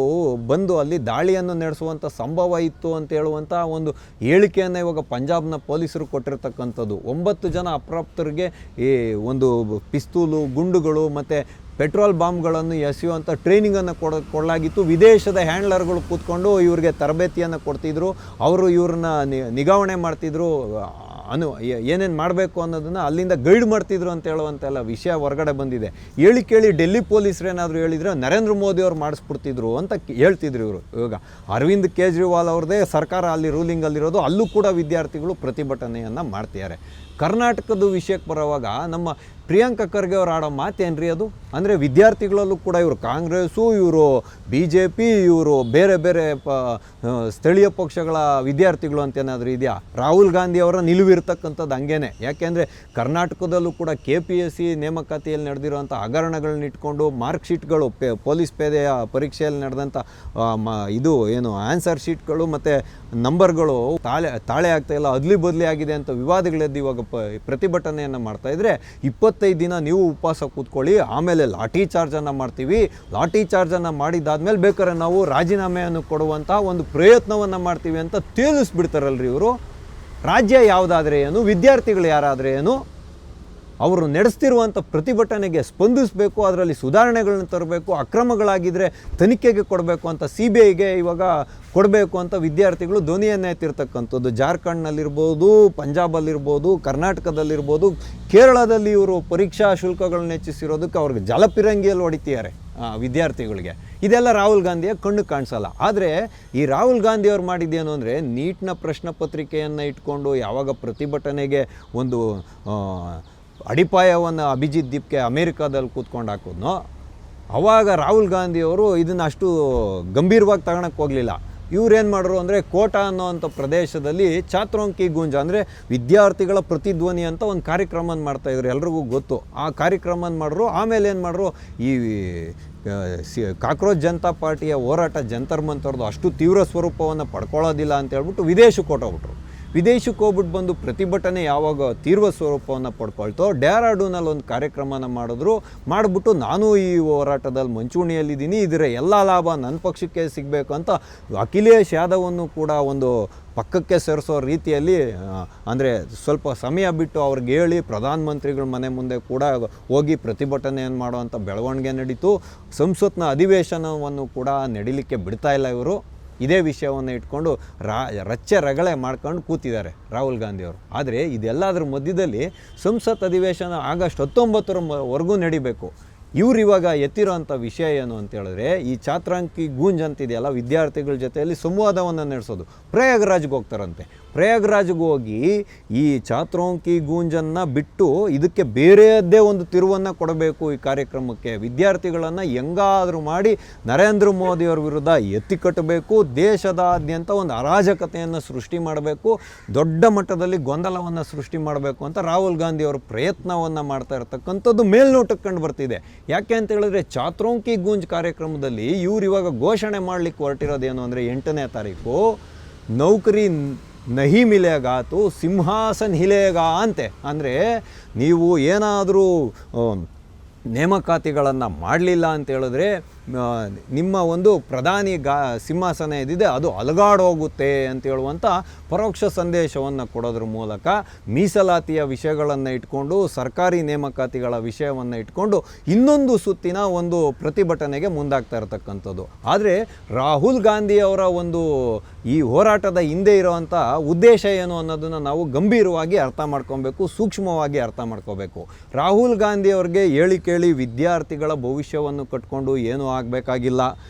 ಬಂದು ಅಲ್ಲಿ ದಾಳಿಯನ್ನು ನಡೆಸುವಂಥ ಸಂಭವ ಇತ್ತು ಅಂತ ಹೇಳುವಂಥ ಒಂದು ಹೇಳಿಕೆಯನ್ನು ಇವಾಗ ಪಂಜಾಬ್ನ ಪೊಲೀಸರು ಕೊಟ್ಟಿರ್ತಕ್ಕಂಥದ್ದು. 9 ಜನ ಅಪ್ರಾಪ್ತರಿಗೆ ಈ ಒಂದು ಪಿಸ್ತೂಲು, ಗುಂಡುಗಳು ಮತ್ತು ಪೆಟ್ರೋಲ್ ಬಾಂಬ್ಗಳನ್ನು ಎಸೆಯುವಂಥ ಟ್ರೈನಿಂಗನ್ನು ಕೊಡಲಾಗಿತ್ತು. ವಿದೇಶದ ಹ್ಯಾಂಡ್ಲರ್ಗಳು ಕೂತ್ಕೊಂಡು ಇವ್ರಿಗೆ ತರಬೇತಿಯನ್ನು ಕೊಡ್ತಿದ್ರು, ಅವರು ಇವ್ರನ್ನ ನಿಗಾವಣೆ ಮಾಡ್ತಿದ್ರು, ಏನೇನು ಮಾಡಬೇಕು ಅನ್ನೋದನ್ನು ಅಲ್ಲಿಂದ ಗೈಡ್ ಮಾಡ್ತಿದ್ರು ಅಂತ ಹೇಳುವಂತೆಲ್ಲ ವಿಷಯ ಹೊರಗಡೆ ಬಂದಿದೆ. ಕೇಳಿ ಡೆಲ್ಲಿ ಪೊಲೀಸರೇನಾದರೂ ಹೇಳಿದರೆ ನರೇಂದ್ರ ಮೋದಿ ಅವ್ರು ಮಾಡಿಸ್ಬಿಡ್ತಿದ್ರು ಅಂತ ಹೇಳ್ತಿದ್ರು ಇವರು. ಇವಾಗ ಅರವಿಂದ್ ಕೇಜ್ರಿವಾಲ್ ಅವ್ರದ್ದೇ ಸರ್ಕಾರ ಅಲ್ಲಿ ರೂಲಿಂಗಲ್ಲಿರೋದು, ಅಲ್ಲೂ ಕೂಡ ವಿದ್ಯಾರ್ಥಿಗಳು ಪ್ರತಿಭಟನೆಯನ್ನು ಮಾಡ್ತಿದ್ದಾರೆ. ಕರ್ನಾಟಕದ ವಿಷಯಕ್ಕೆ ಬರೋವಾಗ ನಮ್ಮ ಪ್ರಿಯಾಂಕಾ ಖರ್ಗೆ ಅವ್ರು ಆಡೋ ಮಾತೇನ್ರಿ ಅದು? ಅಂದರೆ ವಿದ್ಯಾರ್ಥಿಗಳಲ್ಲೂ ಕೂಡ ಇವರು ಕಾಂಗ್ರೆಸ್ಸು, ಇವರು BJP, ಇವರು ಬೇರೆ ಬೇರೆ ಸ್ಥಳೀಯ ಪಕ್ಷಗಳ ವಿದ್ಯಾರ್ಥಿಗಳು ಅಂತೇನಾದರೂ ಇದೆಯಾ? ರಾಹುಲ್ ಗಾಂಧಿ ಅವರ ನಿಲುವಿರ್ತಕ್ಕಂಥದ್ದು ಹಂಗೇನೆ. ಯಾಕೆಂದರೆ ಕರ್ನಾಟಕದಲ್ಲೂ ಕೂಡ KPSC ನೇಮಕಾತಿಯಲ್ಲಿ ನಡೆದಿರುವಂಥ ಹಗರಣಗಳನ್ನ ಇಟ್ಕೊಂಡು ಮಾರ್ಕ್ಶೀಟ್ಗಳು, ಪೊಲೀಸ್ ಪೇದೆಯ ಪರೀಕ್ಷೆಯಲ್ಲಿ ನಡೆದಂಥ ಇದು ಏನು ಆನ್ಸರ್ ಶೀಟ್ಗಳು ಮತ್ತು ನಂಬರ್ಗಳು ತಾಳೆ ಆಗ್ತಾಯಿಲ್ಲ, ಅದ್ಲಿ ಬದಲಿ ಆಗಿದೆ ಅಂತ ವಿವಾದಗಳೆದ್ದು ಇವಾಗ ಪ್ರತಿಭಟನೆಯನ್ನು ಮಾಡ್ತಾಯಿದ್ರೆ 25 ದಿನ ನೀವು ಉಪವಾಸ ಕೂತ್ಕೊಳ್ಳಿ, ಆಮೇಲೆ ಲಾಠಿ ಚಾರ್ಜನ್ನು ಮಾಡ್ತೀವಿ, ಲಾಠಿ ಚಾರ್ಜನ್ನು ಮಾಡಿದ್ದಾದ್ಮೇಲೆ ಬೇಕಾದ್ರೆ ನಾವು ರಾಜೀನಾಮೆಯನ್ನು ಕೊಡುವಂಥ ಒಂದು ಪ್ರಯತ್ನವನ್ನು ಮಾಡ್ತೀವಿ ಅಂತ ತೇಲಿಸ್ಬಿಡ್ತಾರಲ್ರಿ ಇವರು. ರಾಜ್ಯ ಯಾವುದಾದ್ರೆ ಏನು, ವಿದ್ಯಾರ್ಥಿಗಳು ಯಾರಾದರೆ ಏನು, ಅವರು ನಡೆಸ್ತಿರುವಂಥ ಪ್ರತಿಭಟನೆಗೆ ಸ್ಪಂದಿಸಬೇಕು, ಅದರಲ್ಲಿ ಸುಧಾರಣೆಗಳನ್ನ ತರಬೇಕು, ಅಕ್ರಮಗಳಾಗಿದ್ದರೆ ತನಿಖೆಗೆ ಕೊಡಬೇಕು ಅಂತ CBIಗೆ ಇವಾಗ ಕೊಡಬೇಕು ಅಂತ ವಿದ್ಯಾರ್ಥಿಗಳು ಧ್ವನಿಯನ್ನು ಎತ್ತಿರ್ತಕ್ಕಂಥದ್ದು. ಜಾರ್ಖಂಡ್ನಲ್ಲಿರ್ಬೋದು, ಪಂಜಾಬಲ್ಲಿರ್ಬೋದು, ಕರ್ನಾಟಕದಲ್ಲಿರ್ಬೋದು, ಕೇರಳದಲ್ಲಿ ಇವರು ಪರೀಕ್ಷಾ ಶುಲ್ಕಗಳನ್ನ ಹೆಚ್ಚಿಸಿರೋದಕ್ಕೆ ಅವ್ರಿಗೆ ಜಲಪಿರಂಗಿಯಲ್ಲಿ ಹೊಡಿತಿದ್ದಾರೆ ವಿದ್ಯಾರ್ಥಿಗಳಿಗೆ. ಇದೆಲ್ಲ ರಾಹುಲ್ ಗಾಂಧಿಯ ಕಣ್ಣು ಕಾಣಿಸಲ್ಲ. ಆದರೆ ಈ ರಾಹುಲ್ ಗಾಂಧಿ ಅವ್ರು ಮಾಡಿದ್ದೇನು ಅಂದರೆ, ನೀಟ್ನ ಪ್ರಶ್ನೆ ಪತ್ರಿಕೆಯನ್ನು ಇಟ್ಕೊಂಡು ಯಾವಾಗ ಪ್ರತಿಭಟನೆಗೆ ಒಂದು ಅಡಿಪಾಯವನ್ನು ಅಭಿಜಿತ್ ದೀಪ್ಗೆ ಅಮೇರಿಕಾದಲ್ಲಿ ಕೂತ್ಕೊಂಡು ಹಾಕೋದ್ನೋ, ಆವಾಗ ರಾಹುಲ್ ಗಾಂಧಿಯವರು ಇದನ್ನು ಅಷ್ಟು ಗಂಭೀರವಾಗಿ ತಗೊಳಕ್ಕೆ ಹೋಗಲಿಲ್ಲ. ಇವ್ರೇನು ಮಾಡಿದ್ರು ಅಂದರೆ, ಕೋಟಾ ಅನ್ನೋವಂಥ ಪ್ರದೇಶದಲ್ಲಿ ಛಾತ್ರೋಂಕಿ ಗೂಂಜ ಅಂದರೆ ವಿದ್ಯಾರ್ಥಿಗಳ ಪ್ರತಿಧ್ವನಿ ಅಂತ ಒಂದು ಕಾರ್ಯಕ್ರಮನ ಮಾಡ್ತಾಯಿದ್ರು, ಎಲ್ರಿಗೂ ಗೊತ್ತು. ಆ ಕಾರ್ಯಕ್ರಮನ ಮಾಡಿದ್ರು. ಆಮೇಲೆ ಏನು ಮಾಡಿದ್ರು, ಈ ಕಾಕ್ರೋಚ್ ಜನತಾ ಪಾರ್ಟಿಯ ಹೋರಾಟ ಜಂತರ್ ಮಂತರ್ದು ಅಷ್ಟು ತೀವ್ರ ಸ್ವರೂಪವನ್ನು ಪಡ್ಕೊಳ್ಳೋದಿಲ್ಲ ಅಂತ ಹೇಳ್ಬಿಟ್ಟು ವಿದೇಶಕ್ಕೆ ಹೊಟ್ಟೋಗ್ಬಿಟ್ರು. ವಿದೇಶಕ್ಕೆ ಹೋಗ್ಬಿಟ್ಟು ಬಂದು ಪ್ರತಿಭಟನೆ ಯಾವಾಗ ತೀವ್ರ ಸ್ವರೂಪವನ್ನು ಪಡ್ಕೊಳ್ತೋ, ಡೆಹ್ರಾಡೂನಲ್ಲಿ ಒಂದು ಕಾರ್ಯಕ್ರಮನ ಮಾಡಿಬಿಟ್ಟು ನಾನು ಈ ಹೋರಾಟದಲ್ಲಿ ಮುಂಚೂಣಿಯಲ್ಲಿದ್ದೀನಿ, ಇದರ ಎಲ್ಲ ಲಾಭ ನನ್ನ ಪಕ್ಷಕ್ಕೆ ಸಿಗಬೇಕು ಅಂತ ಅಖಿಲೇಶ್ ಯಾದವನ್ನು ಕೂಡ ಒಂದು ಪಕ್ಕಕ್ಕೆ ಸೇರಿಸೋ ರೀತಿಯಲ್ಲಿ, ಅಂದರೆ ಸ್ವಲ್ಪ ಸಮಯ ಬಿಟ್ಟು ಅವ್ರಿಗೆ ಹೇಳಿ ಪ್ರಧಾನಮಂತ್ರಿಗಳ ಮನೆ ಮುಂದೆ ಕೂಡ ಹೋಗಿ ಪ್ರತಿಭಟನೆಯನ್ನು ಮಾಡುವಂಥ ಬೆಳವಣಿಗೆ ನಡೀತು. ಸಂಸತ್ನ ಅಧಿವೇಶನವನ್ನು ಕೂಡ ನಡೀಲಿಕ್ಕೆ ಬಿಡ್ತಾ ಇಲ್ಲ ಇವರು. ಇದೇ ವಿಷಯವನ್ನು ಇಟ್ಕೊಂಡು ರಚ್ಚೆ ರಗಳೆ ಮಾಡ್ಕೊಂಡು ಕೂತಿದ್ದಾರೆ ರಾಹುಲ್ ಗಾಂಧಿಯವರು. ಆದರೆ ಇದೆಲ್ಲದರ ಮಧ್ಯದಲ್ಲಿ ಸಂಸತ್ ಅಧಿವೇಶನ ಆಗಸ್ಟ್ 19ವರೆಗೂ ನಡಿಬೇಕು. ಇವ್ರು ಇವಾಗ ಎತ್ತಿರೋಂಥ ವಿಷಯ ಏನು ಅಂತ ಹೇಳಿದ್ರೆ, ಈ ಛಾತ್ರಾಂಕಿ ಗೂಂಜ್ ಅಂತಿದೆಯಲ್ಲ, ವಿದ್ಯಾರ್ಥಿಗಳ ಜೊತೆಯಲ್ಲಿ ಸಂವಾದವನ್ನು ನಡೆಸೋದು. ಪ್ರಯಾಗ್ರಾಜ್ಗೆ ಹೋಗ್ತಾರಂತೆ. ಪ್ರಯಾಗ್ರಾಜ್ಗೆ ಹೋಗಿ ಈ ಛಾತ್ರಾಂಕಿ ಗೂಂಜನ್ನು ಬಿಟ್ಟು ಇದಕ್ಕೆ ಬೇರೆಯದ್ದೇ ಒಂದು ತಿರುವನ್ನು ಕೊಡಬೇಕು ಈ ಕಾರ್ಯಕ್ರಮಕ್ಕೆ. ವಿದ್ಯಾರ್ಥಿಗಳನ್ನು ಹೆಂಗಾದರೂ ಮಾಡಿ ನರೇಂದ್ರ ಮೋದಿಯವ್ರ ವಿರುದ್ಧ ಎತ್ತಿ ಕಟ್ಟಬೇಕು, ದೇಶದಾದ್ಯಂತ ಒಂದು ಅರಾಜಕತೆಯನ್ನು ಸೃಷ್ಟಿ ಮಾಡಬೇಕು, ದೊಡ್ಡ ಮಟ್ಟದಲ್ಲಿ ಗೊಂದಲವನ್ನು ಸೃಷ್ಟಿ ಮಾಡಬೇಕು ಅಂತ ರಾಹುಲ್ ಗಾಂಧಿ ಅವರು ಪ್ರಯತ್ನವನ್ನು ಮಾಡ್ತಾ ಇರ್ತಕ್ಕಂಥದ್ದು ಮೇಲ್ನೋಟಕ್ಕೆ ಕಂಡು ಬರ್ತಿದೆ. ಯಾಕೆ ಅಂತ ಹೇಳಿದ್ರೆ, ಛಾತ್ರೋಂಕಿ ಗೂಂಜ್ ಕಾರ್ಯಕ್ರಮದಲ್ಲಿ ಇವ್ರು ಇವಾಗ ಘೋಷಣೆ ಮಾಡಲಿಕ್ಕೆ ಹೊರಟಿರೋದೇನು ಅಂದರೆ, 8ನೇ ತಾರೀಕು ನೌಕರಿ ನಹಿ ಮಿಲೇಗಾ ತು ಸಿಂಹಾಸನ್ ಹಿಲೇಗಾ ಅಂತೆ. ಅಂದರೆ ನೀವು ಏನಾದರೂ ನೇಮಕಾತಿಗಳನ್ನು ಮಾಡಲಿಲ್ಲ ಅಂತ ಹೇಳಿದ್ರೆ ನಿಮ್ಮ ಒಂದು ಪ್ರಧಾನಿ ಸಿಂಹಾಸನ ಏನಿದೆ ಅದು ಅಲುಗಾಡೋಗುತ್ತೆ ಅಂತ ಹೇಳುವಂಥ ಪರೋಕ್ಷ ಸಂದೇಶವನ್ನು ಕೊಡೋದ್ರ ಮೂಲಕ ಮೀಸಲಾತಿಯ ವಿಷಯಗಳನ್ನು ಇಟ್ಕೊಂಡು, ಸರ್ಕಾರಿ ನೇಮಕಾತಿಗಳ ವಿಷಯವನ್ನು ಇಟ್ಕೊಂಡು ಇನ್ನೊಂದು ಸುತ್ತಿನ ಒಂದು ಪ್ರತಿಭಟನೆಗೆ ಮುಂದಾಗ್ತಾ ಇರತಕ್ಕಂಥದ್ದು. ಆದರೆ ರಾಹುಲ್ ಗಾಂಧಿಯವರ ಒಂದು ಈ ಹೋರಾಟದ ಹಿಂದೆ ಇರುವಂಥ ಉದ್ದೇಶ ಏನು ಅನ್ನೋದನ್ನು ನಾವು ಗಂಭೀರವಾಗಿ ಅರ್ಥ ಮಾಡ್ಕೊಬೇಕು, ಸೂಕ್ಷ್ಮವಾಗಿ ಅರ್ಥ ಮಾಡ್ಕೋಬೇಕು. ರಾಹುಲ್ ಗಾಂಧಿಯವ್ರಿಗೆ ಕೇಳಿ ವಿದ್ಯಾರ್ಥಿಗಳ ಭವಿಷ್ಯವನ್ನು ಕಟ್ಕೊಂಡು ಏನೂ ಆಗಬೇಕಾಗಿಲ್ಲ.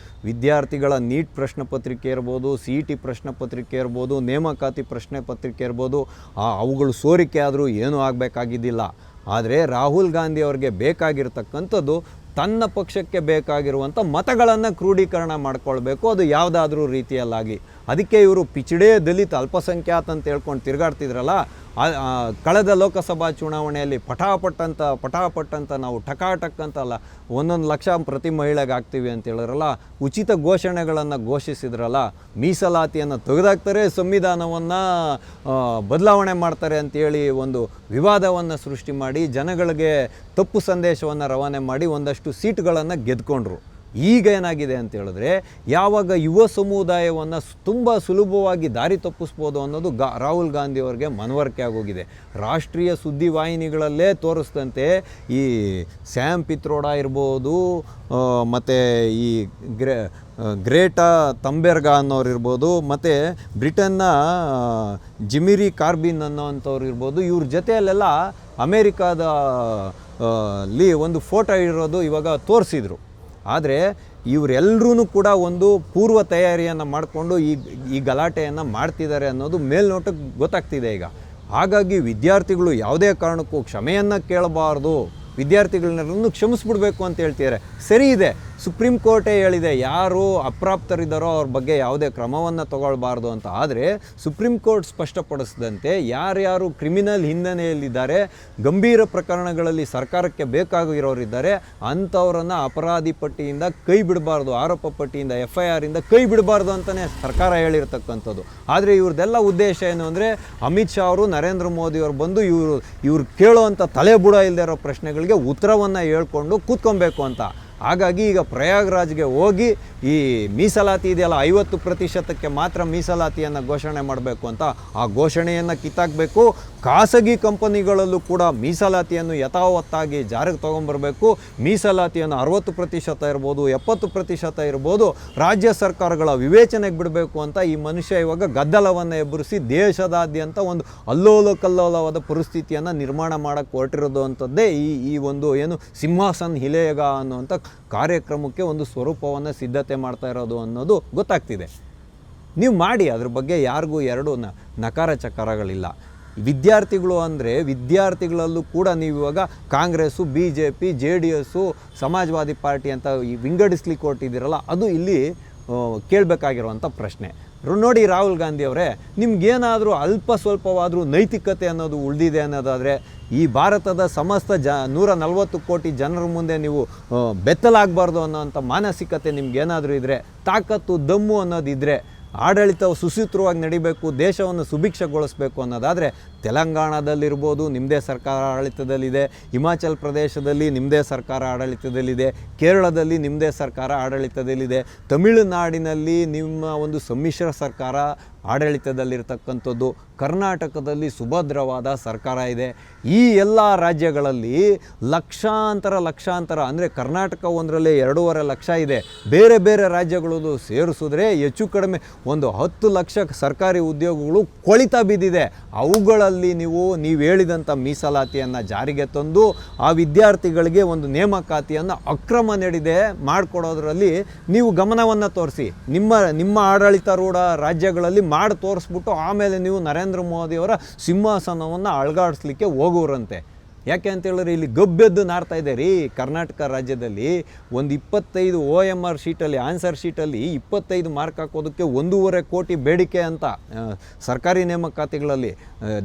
ವಿದ್ಯಾರ್ಥಿಗಳ ನೀಟ್ ಪ್ರಶ್ನೆ ಪತ್ರಿಕೆ ಇರ್ಬೋದು, CET ಪ್ರಶ್ನೆ ಪತ್ರಿಕೆ ಇರ್ಬೋದು, ನೇಮಕಾತಿ ಪ್ರಶ್ನೆ ಪತ್ರಿಕೆ ಇರ್ಬೋದು, ಅವುಗಳು ಸೋರಿಕೆ ಆದರೂ ಏನೂ ಆಗಬೇಕಾಗಿದ್ದಿಲ್ಲ. ಆದರೆ ರಾಹುಲ್ ಗಾಂಧಿ ಅವ್ರಿಗೆ ಬೇಕಾಗಿರ್ತಕ್ಕಂಥದ್ದು ತನ್ನ ಪಕ್ಷಕ್ಕೆ ಬೇಕಾಗಿರುವಂಥ ಮತಗಳನ್ನು ಕ್ರೋಢೀಕರಣ ಮಾಡ್ಕೊಳ್ಬೇಕು, ಅದು ಯಾವುದಾದ್ರೂ ರೀತಿಯಲ್ಲಾಗಿ. ಅದಕ್ಕೆ ಇವರು ಪಿಚಡೇ ದಲಿತ ಅಲ್ಪಸಂಖ್ಯಾತ ಅಂತ ಹೇಳ್ಕೊಂಡು ತಿರುಗಾಡ್ತಿದ್ರಲ್ಲ, ಕಳೆದ ಲೋಕಸಭಾ ಚುನಾವಣೆಯಲ್ಲಿ ಪಟಾಪಟ್ ಅಂತ ನಾವು ಟಕಾಟಕ್ ಅಂತಲ್ಲ 1 ಲಕ್ಷ ಪ್ರತಿ ಮಹಿಳೆಗೆ ಆಗ್ತೀವಿ ಅಂತ ಹೇಳಿದ್ರಲ್ಲ, ಉಚಿತ ಘೋಷಣೆಗಳನ್ನು ಘೋಷಿಸಿದ್ರಲ್ಲ, ಮೀಸಲಾತಿಯನ್ನು ತೆಗೆದಾಕ್ತಾರೆ, ಸಂವಿಧಾನವನ್ನು ಬದಲಾವಣೆ ಮಾಡ್ತಾರೆ ಅಂತೇಳಿ ಒಂದು ವಿವಾದವನ್ನು ಸೃಷ್ಟಿ ಮಾಡಿ ಜನಗಳಿಗೆ ತಪ್ಪು ಸಂದೇಶವನ್ನು ರವಾನೆ ಮಾಡಿ ಒಂದಷ್ಟು ಸೀಟ್ಗಳನ್ನು ಗೆದ್ಕೊಂಡ್ರು. ಈಗ ಏನಾಗಿದೆ ಅಂತ ಹೇಳಿದ್ರೆ, ಯಾವಾಗ ಯುವ ಸಮುದಾಯವನ್ನು ತುಂಬ ಸುಲಭವಾಗಿ ದಾರಿ ತಪ್ಪಿಸ್ಬೋದು ಅನ್ನೋದು ರಾಹುಲ್ ಗಾಂಧಿ ಅವ್ರಿಗೆ ಮನವರಿಕೆ ಆಗೋಗಿದೆ. ರಾಷ್ಟ್ರೀಯ ಸುದ್ದಿವಾಹಿನಿಗಳಲ್ಲೇ ತೋರಿಸಿದಂತೆ ಈ ಸ್ಯಾಮ್ ಪಿತ್ರೋಡಾ ಇರ್ಬೋದು, ಮತ್ತು ಈ ಗ್ರೇಟಾ ಥಂಬೆರ್ಗ್ ಅನ್ನೋರು ಇರ್ಬೋದು, ಮತ್ತು ಬ್ರಿಟನ್ನ ಜಿಮಿರಿ ಕಾರ್ಬಿನ್ ಅನ್ನೋವಂಥವ್ರು ಇರ್ಬೋದು, ಇವ್ರ ಜೊತೆಯಲ್ಲೆಲ್ಲ ಅಮೇರಿಕಾದ ಒಂದು ಫೋಟೋ ಇರೋದು ಇವಾಗ ತೋರಿಸಿದ್ರು. ಆದರೆ ಇವರೆಲ್ಲರೂ ಕೂಡ ಒಂದು ಪೂರ್ವ ತಯಾರಿಯನ್ನು ಮಾಡಿಕೊಂಡು ಈ ಗಲಾಟೆಯನ್ನು ಮಾಡ್ತಿದ್ದಾರೆ ಅನ್ನೋದು ಮೇಲ್ನೋಟಕ್ಕೆ ಗೊತ್ತಾಗ್ತಿದೆ ಈಗ. ಹಾಗಾಗಿ ವಿದ್ಯಾರ್ಥಿಗಳು ಯಾವುದೇ ಕಾರಣಕ್ಕೂ ಕ್ಷಮೆಯನ್ನು ಕೇಳಬಾರ್ದು, ವಿದ್ಯಾರ್ಥಿಗಳನ್ನೆಲ್ಲರೂ ಕ್ಷಮಿಸ್ಬಿಡ್ಬೇಕು ಅಂತ ಹೇಳ್ತಿದ್ದಾರೆ. ಸರಿ ಇದೆ, ಸುಪ್ರೀಂ ಕೋರ್ಟೇ ಹೇಳಿದೆ ಯಾರು ಅಪ್ರಾಪ್ತರಿದ್ದಾರೋ ಅವ್ರ ಬಗ್ಗೆ ಯಾವುದೇ ಕ್ರಮವನ್ನು ತಗೊಳ್ಬಾರ್ದು ಅಂತ. ಆದರೆ ಸುಪ್ರೀಂ ಕೋರ್ಟ್ ಸ್ಪಷ್ಟಪಡಿಸಿದಂತೆ ಯಾರ್ಯಾರು ಕ್ರಿಮಿನಲ್ ಹಿನ್ನೆಲೆಯಲ್ಲಿದ್ದಾರೆ, ಗಂಭೀರ ಪ್ರಕರಣಗಳಲ್ಲಿ ಸರ್ಕಾರಕ್ಕೆ ಬೇಕಾಗಿರೋರಿದ್ದಾರೆ, ಅಂಥವ್ರನ್ನು ಅಪರಾಧಿ ಪಟ್ಟಿಯಿಂದ ಕೈ ಬಿಡಬಾರ್ದು, ಆರೋಪ ಪಟ್ಟಿಯಿಂದ FIR ಇಂದ ಕೈ ಬಿಡಬಾರ್ದು ಅಂತಲೇ ಸರ್ಕಾರ ಹೇಳಿರ್ತಕ್ಕಂಥದ್ದು. ಆದರೆ ಇವ್ರದ್ದೆಲ್ಲ ಉದ್ದೇಶ ಏನು ಅಂದರೆ, ಅಮಿತ್ ಶಾ ಅವರು ನರೇಂದ್ರ ಮೋದಿಯವರು ಬಂದು ಇವ್ರು ಕೇಳೋವಂಥ ತಲೆ ಬುಡ ಇಲ್ಲದೆ ಇರೋ ಪ್ರಶ್ನೆಗಳಿಗೆ ಉತ್ತರವನ್ನು ಹೇಳ್ಕೊಂಡು ಕೂತ್ಕೊಬೇಕು ಅಂತ. ಹಾಗಾಗಿ ಈಗ ಪ್ರಯಾಗ್ರಾಜ್ಗೆ ಹೋಗಿ ಈ ಮೀಸಲಾತಿ ಇದೆಯಲ್ಲ 50%ಕ್ಕೆ ಮಾತ್ರ ಮೀಸಲಾತಿಯನ್ನು ಘೋಷಣೆ ಮಾಡಬೇಕು ಅಂತ, ಆ ಘೋಷಣೆಯನ್ನು ಕಿತ್ತಾಕಬೇಕು. ಖಾಸಗಿ ಕಂಪನಿಗಳಲ್ಲೂ ಕೂಡ ಮೀಸಲಾತಿಯನ್ನು ಯಥಾವತ್ತಾಗಿ ಜಾರಿಗೆ ತೊಗೊಂಬರಬೇಕು. ಮೀಸಲಾತಿಯನ್ನು 60% ಇರ್ಬೋದು, 70% ಇರ್ಬೋದು, ರಾಜ್ಯ ಸರ್ಕಾರಗಳ ವಿವೇಚನೆಗೆ ಬಿಡಬೇಕು ಅಂತ ಈ ಮನುಷ್ಯ ಇವಾಗ ಗದ್ದಲವನ್ನು ಎಬ್ಬರಿಸಿ ದೇಶದಾದ್ಯಂತ ಒಂದು ಅಲ್ಲೋಲ ಕಲ್ಲೋಲವಾದ ಪರಿಸ್ಥಿತಿಯನ್ನು ನಿರ್ಮಾಣ ಮಾಡೋಕ್ಕೆ ಹೊರಟಿರೋದು ಅಂಥದ್ದೇ ಈ ಒಂದು ಏನು ಸಿಂಹಾಸನ್ ಹಿಲೇಗ ಅನ್ನುವಂಥ ಕಾರ್ಯಕ್ರಮಕ್ಕೆ ಒಂದು ಸ್ವರೂಪವನ್ನು ಸಿದ್ಧತೆ ಮಾಡ್ತಾ ಇರೋದು ಅನ್ನೋದು ಗೊತ್ತಾಗ್ತಿದೆ. ನೀವು ಮಾಡಿ, ಅದ್ರ ಬಗ್ಗೆ ಯಾರಿಗೂ ಎರಡು ನಕಾರ ಚಕಾರಗಳಿಲ್ಲ. ವಿದ್ಯಾರ್ಥಿಗಳು ಅಂದರೆ ವಿದ್ಯಾರ್ಥಿಗಳಲ್ಲೂ ಕೂಡ ನೀವು ಇವಾಗ ಕಾಂಗ್ರೆಸ್ಸು, BJP, JDS, ಸಮಾಜವಾದಿ ಪಾರ್ಟಿ ಅಂತ ವಿಂಗಡಿಸ್ಲಿಕ್ಕೆ ಹೊರಟಿದ್ದೀರಲ್ಲ, ಅದು ಇಲ್ಲಿ ಕೇಳಬೇಕಾಗಿರುವಂಥ ಪ್ರಶ್ನೆ. ನೋಡಿ ರಾಹುಲ್ ಗಾಂಧಿ ಅವರೇ, ನಿಮ್ಗೇನಾದರೂ ಅಲ್ಪ ಸ್ವಲ್ಪವಾದರೂ ನೈತಿಕತೆ ಅನ್ನೋದು ಉಳಿದಿದೆ ಅನ್ನೋದಾದರೆ, ಈ ಭಾರತದ ಸಮಸ್ತ 140 ಕೋಟಿ ಜನರ ಮುಂದೆ ನೀವು ಬೆತ್ತಲಾಗಬಾರ್ದು ಅನ್ನೋಂಥ ಮಾನಸಿಕತೆ ನಿಮ್ಗೇನಾದರೂ ಇದ್ದರೆ, ತಾಕತ್ತು ದಮ್ಮು ಅನ್ನೋದಿದ್ದರೆ, ಆಡಳಿತವು ಸುಸೂತ್ರವಾಗಿ ನಡಿಬೇಕು, ದೇಶವನ್ನು ಸುಭಿಕ್ಷಗೊಳಿಸಬೇಕು ಅನ್ನೋದಾದರೆ, ತೆಲಂಗಾಣದಲ್ಲಿರ್ಬೋದು ನಿಮ್ಮದೇ ಸರ್ಕಾರ ಆಡಳಿತದಲ್ಲಿದೆ, ಹಿಮಾಚಲ್ ಪ್ರದೇಶದಲ್ಲಿ ನಿಮ್ಮದೇ ಸರ್ಕಾರ ಆಡಳಿತದಲ್ಲಿದೆ, ಕೇರಳದಲ್ಲಿ ನಿಮ್ಮದೇ ಸರ್ಕಾರ ಆಡಳಿತದಲ್ಲಿದೆ, ತಮಿಳುನಾಡಿನಲ್ಲಿ ನಿಮ್ಮ ಒಂದು ಸಮ್ಮಿಶ್ರ ಸರ್ಕಾರ ಆಡಳಿತದಲ್ಲಿರ್ತಕ್ಕಂಥದ್ದು, ಕರ್ನಾಟಕದಲ್ಲಿ ಸುಭದ್ರವಾದ ಸರ್ಕಾರ ಇದೆ. ಈ ಎಲ್ಲ ರಾಜ್ಯಗಳಲ್ಲಿ ಲಕ್ಷಾಂತರ ಅಂದರೆ ಕರ್ನಾಟಕ ಒಂದರಲ್ಲೇ 2.5 ಲಕ್ಷ ಇದೆ. ಬೇರೆ ಬೇರೆ ರಾಜ್ಯಗಳದು ಸೇರಿಸಿದ್ರೆ ಹೆಚ್ಚು ಕಡಿಮೆ ಒಂದು 10 ಲಕ್ಷ ಸರ್ಕಾರಿ ಉದ್ಯೋಗಗಳು ಕೊಳಿತಾ ಬಿದ್ದಿದೆ. ಅವುಗಳಲ್ಲಿ ನೀವು ಹೇಳಿದಂಥ ಮೀಸಲಾತಿಯನ್ನು ಜಾರಿಗೆ ತಂದು ಆ ವಿದ್ಯಾರ್ಥಿಗಳಿಗೆ ಒಂದು ನೇಮಕಾತಿಯನ್ನು ಅಕ್ರಮ ನಡೆದೆ ಮಾಡಿಕೊಡೋದ್ರಲ್ಲಿ ನೀವು ಗಮನವನ್ನು ತೋರಿಸಿ. ನಿಮ್ಮ ಆಡಳಿತಾರೂಢ ರಾಜ್ಯಗಳಲ್ಲಿ ಮಾಡಿ ತೋರಿಸ್ಬಿಟ್ಟು ಆಮೇಲೆ ನೀವು ನರೇಂದ್ರ ಮೋದಿಯವರ ಸಿಂಹಾಸನವನ್ನು ಅಳಗಾಡಿಸ್ಲಿಕ್ಕೆ ಹೋಗೋರಂತೆ. ಯಾಕೆ ಅಂತೇಳಿದ್ರೆ ಇಲ್ಲಿ ಗಬ್ಬೆದ್ದು ನಾರ್ತಾ ಇದೆ ರೀ. ಕರ್ನಾಟಕ ರಾಜ್ಯದಲ್ಲಿ ಒಂದು 25 OMR ಶೀಟಲ್ಲಿ, ಆನ್ಸರ್ ಶೀಟಲ್ಲಿ 25 ಮಾರ್ಕ್ ಹಾಕೋದಕ್ಕೆ 1.5 ಕೋಟಿ ಬೇಡಿಕೆ ಅಂತ ಸರ್ಕಾರಿ ನೇಮಕಾತಿಗಳಲ್ಲಿ.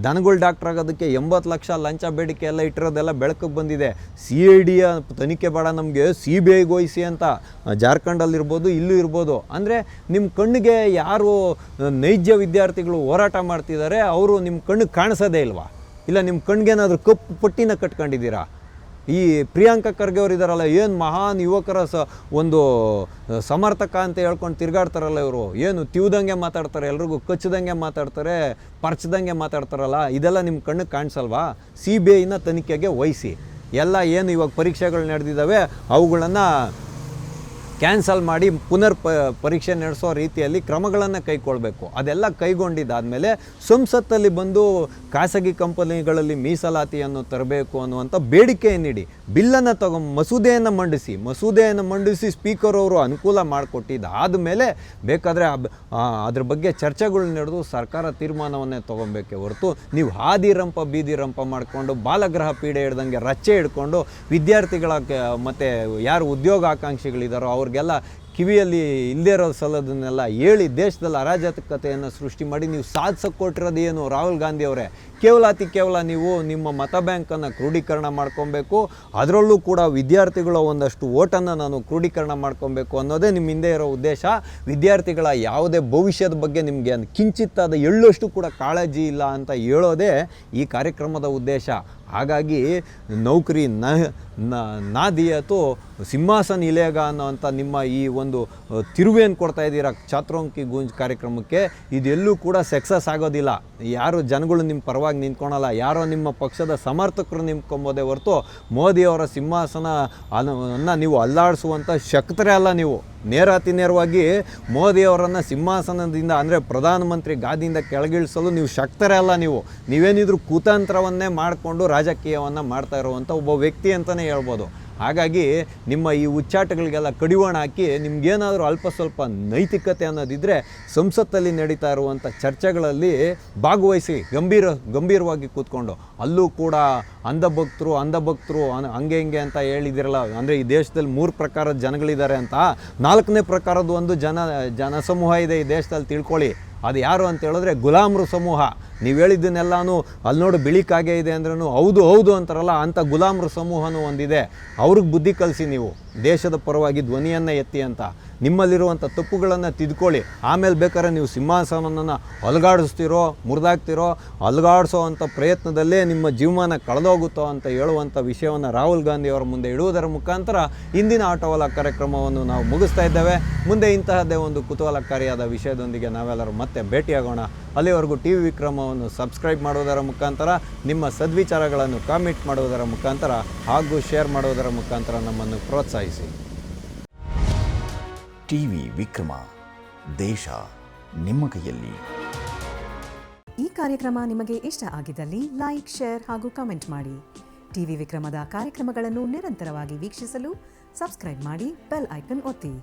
ದನಗಳು ಡಾಕ್ಟರ್ ಆಗೋದಕ್ಕೆ 80 ಲಕ್ಷ ಲಂಚ ಬೇಡಿಕೆ ಎಲ್ಲ ಇಟ್ಟಿರೋದೆಲ್ಲ ಬೆಳಕಿಗೆ ಬಂದಿದೆ. CID ತನಿಖೆ ಬೇಡ ನಮಗೆ, CBIಗೆ ವಹಿಸಿ ಅಂತ ಜಾರ್ಖಂಡಲ್ಲಿರ್ಬೋದು, ಇಲ್ಲೂ ಇರ್ಬೋದು. ಅಂದರೆ ನಿಮ್ಮ ಕಣ್ಣಿಗೆ ಯಾರು ನೈಜ ವಿದ್ಯಾರ್ಥಿಗಳು ಹೋರಾಟ ಮಾಡ್ತಿದ್ದಾರೆ ಅವರು ನಿಮ್ಮ ಕಣ್ಣಿಗೆ ಕಾಣಿಸೋದೇ ಇಲ್ವಾ? ಇಲ್ಲ ನಿಮ್ಮ ಕಣ್ಗೇನಾದರೂ ಕಪ್ಪು ಪಟ್ಟಿನ ಕಟ್ಕೊಂಡಿದ್ದೀರಾ? ಈ ಪ್ರಿಯಾಂಕಾ ಖರ್ಗೆ ಅವರು ಇದ್ದಾರಲ್ಲ, ಏನು ಮಹಾನ್ ಯುವಕರ ಒಂದು ಸಮರ್ಥಕ ಅಂತ ಹೇಳ್ಕೊಂಡು ತಿರುಗಾಡ್ತಾರಲ್ಲ ಇವರು, ಏನು ತಿವ್ದಂಗೆ ಮಾತಾಡ್ತಾರೆ, ಎಲ್ರಿಗೂ ಕಚ್ಚದಂಗೆ ಮಾತಾಡ್ತಾರೆ, ಪರ್ಚ್ದಂಗೆ ಮಾತಾಡ್ತಾರಲ್ಲ, ಇದೆಲ್ಲ ನಿಮ್ಮ ಕಣ್ಣಿಗೆ ಕಾಣಿಸಲ್ವಾ? CBIನ ತನಿಖೆಗೆ ವಹಿಸಿ. ಎಲ್ಲ ಏನು ಇವಾಗ ಪರೀಕ್ಷೆಗಳು ನಡೆದಿದ್ದಾವೆ ಅವುಗಳನ್ನು ಕ್ಯಾನ್ಸಲ್ ಮಾಡಿ ಪರೀಕ್ಷೆ ನಡೆಸೋ ರೀತಿಯಲ್ಲಿ ಕ್ರಮಗಳನ್ನು ಕೈಗೊಳ್ಳಬೇಕು. ಅದೆಲ್ಲ ಕೈಗೊಂಡಿದ್ದಾದಮೇಲೆ ಸಂಸತ್ತಲ್ಲಿ ಬಂದು ಖಾಸಗಿ ಕಂಪನಿಗಳಲ್ಲಿ ಮೀಸಲಾತಿಯನ್ನು ತರಬೇಕು ಅನ್ನುವಂಥ ಬೇಡಿಕೆಯನ್ನಿಡಿ, ಬಿಲ್ಲನ್ನು ಮಸೂದೆಯನ್ನು ಮಂಡಿಸಿ ಸ್ಪೀಕರ್ ಅವರು ಅನುಕೂಲ ಮಾಡಿಕೊಟ್ಟಿದ್ದಾದ ಮೇಲೆ ಬೇಕಾದರೆ ಅದ್ರ ಬಗ್ಗೆ ಚರ್ಚೆಗಳು ನಡೆದು ಸರ್ಕಾರ ತೀರ್ಮಾನವನ್ನೇ ತೊಗೊಬೇಕೇ ಹೊರತು ನೀವು ಹಾದಿರಂಪ ಬೀದಿರಂಪ ಮಾಡಿಕೊಂಡು ಬಾಲಗ್ರಹ ಪೀಡೆ ಹಿಡ್ದಂಗೆ ರಚ್ಚೆ ಹಿಡ್ಕೊಂಡು ವಿದ್ಯಾರ್ಥಿಗಳ ಮತ್ತು ಯಾರು ಉದ್ಯೋಗಾಕಾಂಕ್ಷಿಗಳಿದ್ದಾರೋ ಅವ್ರಿಗೆಲ್ಲ ಕಿವಿಯಲ್ಲಿ ಇಲ್ಲದೇ ಇರೋ ಸಲದನ್ನೆಲ್ಲ ಹೇಳಿ ದೇಶದಲ್ಲಿ ಅರಾಜಕತೆಯನ್ನು ಸೃಷ್ಟಿ ಮಾಡಿ ನೀವು ಸಾಧಿಸೋಕೆ ಕೊಟ್ಟಿರೋದು ಏನು ರಾಹುಲ್ ಗಾಂಧಿ ಅವರೇ? ಕೇವಲ ನೀವು ನಿಮ್ಮ ಮತ ಬ್ಯಾಂಕನ್ನು ಕ್ರೋಢೀಕರಣ ಮಾಡ್ಕೊಬೇಕು, ಅದರಲ್ಲೂ ಕೂಡ ವಿದ್ಯಾರ್ಥಿಗಳ ಒಂದಷ್ಟು ಓಟನ್ನು ನಾನು ಕ್ರೋಢೀಕರಣ ಮಾಡ್ಕೊಬೇಕು ಅನ್ನೋದೇ ನಿಮ್ಮ ಹಿಂದೆ ಇರೋ ಉದ್ದೇಶ. ವಿದ್ಯಾರ್ಥಿಗಳ ಯಾವುದೇ ಭವಿಷ್ಯದ ಬಗ್ಗೆ ನಿಮಗೆ ಕಿಂಚಿತ್ತಾದ ಎಳ್ಳಷ್ಟು ಕೂಡ ಕಾಳಜಿ ಇಲ್ಲ ಅಂತ ಹೇಳೋದೇ ಈ ಕಾರ್ಯಕ್ರಮದ ಉದ್ದೇಶ. ಹಾಗಾಗಿ ನೌಕರಿ ನಾ ದಿಯತು ಸಿಂಹಾಸನ ಇಲೇಗ ಅನ್ನೋವಂಥ ನಿಮ್ಮ ಈ ಒಂದು ತಿರುವೇನು ಕೊಡ್ತಾ ಇದ್ದೀರಾ ಚಾತ್ರೋಂಕಿ ಗೂಂಜ್ ಕಾರ್ಯಕ್ರಮಕ್ಕೆ, ಇದೆಲ್ಲೂ ಕೂಡ ಸಕ್ಸಸ್ ಆಗೋದಿಲ್ಲ. ಯಾರು ಜನಗಳು ನಿಮ್ಮ ಪರವಾಗಿ ನಿಂತ್ಕೊಳಲ್ಲ, ಯಾರೋ ನಿಮ್ಮ ಪಕ್ಷದ ಸಮರ್ಥಕರು ನಿಂತ್ಕೊಂಬೋದೇ ಹೊರತು ಮೋದಿಯವರ ಸಿಂಹಾಸನ ನೀವು ಅಲ್ಲಾಡಿಸುವಂಥ ಶಕ್ತರೇ ಅಲ್ಲ. ನೀವು ನೇರವಾಗಿ ಮೋದಿಯವರನ್ನು ಸಿಂಹಾಸನದಿಂದ ಅಂದರೆ ಪ್ರಧಾನಮಂತ್ರಿ ಗಾದಿಯಿಂದ ಕೆಳಗಿಳಿಸಲು ನೀವು ಶಕ್ತರೇ ಅಲ್ಲ. ನೀವೇನಿದ್ರು ಕುತಂತ್ರವನ್ನೇ ಮಾಡಿಕೊಂಡು ರಾಜಕೀಯವನ್ನು ಮಾಡ್ತಾ ಇರುವಂಥ ಒಬ್ಬ ವ್ಯಕ್ತಿ ಅಂತಲೇ ಹೇಳ್ಬೋದು. ಹಾಗಾಗಿ ನಿಮ್ಮ ಈ ಉಚ್ಚಾಟಗಳಿಗೆಲ್ಲ ಕಡಿವಾಣ ಹಾಕಿ ನಿಮಗೇನಾದರೂ ಅಲ್ಪ ಸ್ವಲ್ಪ ನೈತಿಕತೆ ಅನ್ನೋದಿದ್ದರೆ ಸಂಸತ್ತಲ್ಲಿ ನಡೀತಾ ಇರುವಂಥ ಚರ್ಚೆಗಳಲ್ಲಿ ಭಾಗವಹಿಸಿ ಗಂಭೀರವಾಗಿ ಕೂತ್ಕೊಂಡು, ಅಲ್ಲೂ ಕೂಡ ಅಂಧಭಕ್ತರು ಹಂಗೆ ಹಿಂಗೆ ಅಂತ ಹೇಳಿದಿರಲ್ಲ. ಅಂದರೆ ಈ ದೇಶದಲ್ಲಿ 3 ಪ್ರಕಾರದ ಜನಗಳಿದ್ದಾರೆ ಅಂತ, 4ನೇ ಪ್ರಕಾರದ ಒಂದು ಜನಸಮೂಹ ಇದೆ ಈ ದೇಶದಲ್ಲಿ, ತಿಳ್ಕೊಳ್ಳಿ. ಅದು ಯಾರು ಅಂತ ಹೇಳಿದ್ರೆ ಗುಲಾಮರು ಸಮೂಹ. ನೀವು ಹೇಳಿದ್ದನ್ನೆಲ್ಲನೂ ಅಲ್ಲಿ ನೋಡು ಬಿಳಿ ಕಾಗೆ ಇದೆ ಅಂದ್ರೂ ಹೌದು ಅಂತಾರಲ್ಲ, ಅಂಥ ಗುಲಾಮರು ಸಮೂಹನೂ ಒಂದಿದೆ. ಅವ್ರಿಗೆ ಬುದ್ಧಿ ಕಲಿಸಿ, ನೀವು ದೇಶದ ಪರವಾಗಿ ಧ್ವನಿಯನ್ನು ಎತ್ತಿ ಅಂತ. ನಿಮ್ಮಲ್ಲಿರುವಂಥ ತಪ್ಪುಗಳನ್ನು ತಿದ್ಕೊಳ್ಳಿ. ಆಮೇಲೆ ಬೇಕಾದ್ರೆ ನೀವು ಸಿಂಹಾಸನವನ್ನು ಅಲುಗಾಡಿಸ್ತಿರೋ ಮುರಿದಾಕ್ತಿರೋ, ಅಲುಗಾಡಿಸೋ ಅಂಥ ಪ್ರಯತ್ನದಲ್ಲೇ ನಿಮ್ಮ ಜೀವಮಾನ ಕಳೆದೋಗುತ್ತೋ ಅಂತ ಹೇಳುವಂಥ ವಿಷಯವನ್ನು ರಾಹುಲ್ ಗಾಂಧಿಯವರ ಮುಂದೆ ಇಡುವುದರ ಮುಖಾಂತರ ಇಂದಿನ ಆಟೋವಾಲ ಕಾರ್ಯಕ್ರಮವನ್ನು ನಾವು ಮುಗಿಸ್ತಾ ಇದ್ದೇವೆ. ಮುಂದೆ ಇಂತಹದ್ದೇ ಒಂದು ಕುತೂಹಲಕಾರಿಯಾದ ವಿಷಯದೊಂದಿಗೆ ನಾವೆಲ್ಲರೂ ಮತ್ತೆ ಭೇಟಿಯಾಗೋಣ. ಅಲ್ಲಿವರೆಗೂ ಟಿ ವಿ ವಿಕ್ರಮವನ್ನು ಸಬ್ಸ್ಕ್ರೈಬ್ ಮಾಡುವುದರ ಮುಖಾಂತರ, ನಿಮ್ಮ ಸದ್ವಿಚಾರಗಳನ್ನು ಕಾಮೆಂಟ್ ಮಾಡುವುದರ ಮುಖಾಂತರ ಹಾಗೂ ಶೇರ್ ಮಾಡುವುದರ ಮುಖಾಂತರ ನಮ್ಮನ್ನು ಪ್ರೋತ್ಸಾಹಿಸಿ. ಟಿವಿ ವಿಕ್ರಮ, ದೇಶ ನಿಮ್ಮ ಕೈಯಲ್ಲಿ. ಈ ಕಾರ್ಯಕ್ರಮ ನಿಮಗೆ ಇಷ್ಟ ಆಗಿದ್ದಲ್ಲಿ ಲೈಕ್, ಶೇರ್ ಹಾಗೂ ಕಮೆಂಟ್ ಮಾಡಿ. ಟಿವಿ ವಿಕ್ರಮದ ಕಾರ್ಯಕ್ರಮಗಳನ್ನು ನಿರಂತರವಾಗಿ ವೀಕ್ಷಿಸಲು ಸಬ್ಸ್ಕ್ರೈಬ್ ಮಾಡಿ, ಬೆಲ್ ಐಕನ್ ಒತ್ತಿ.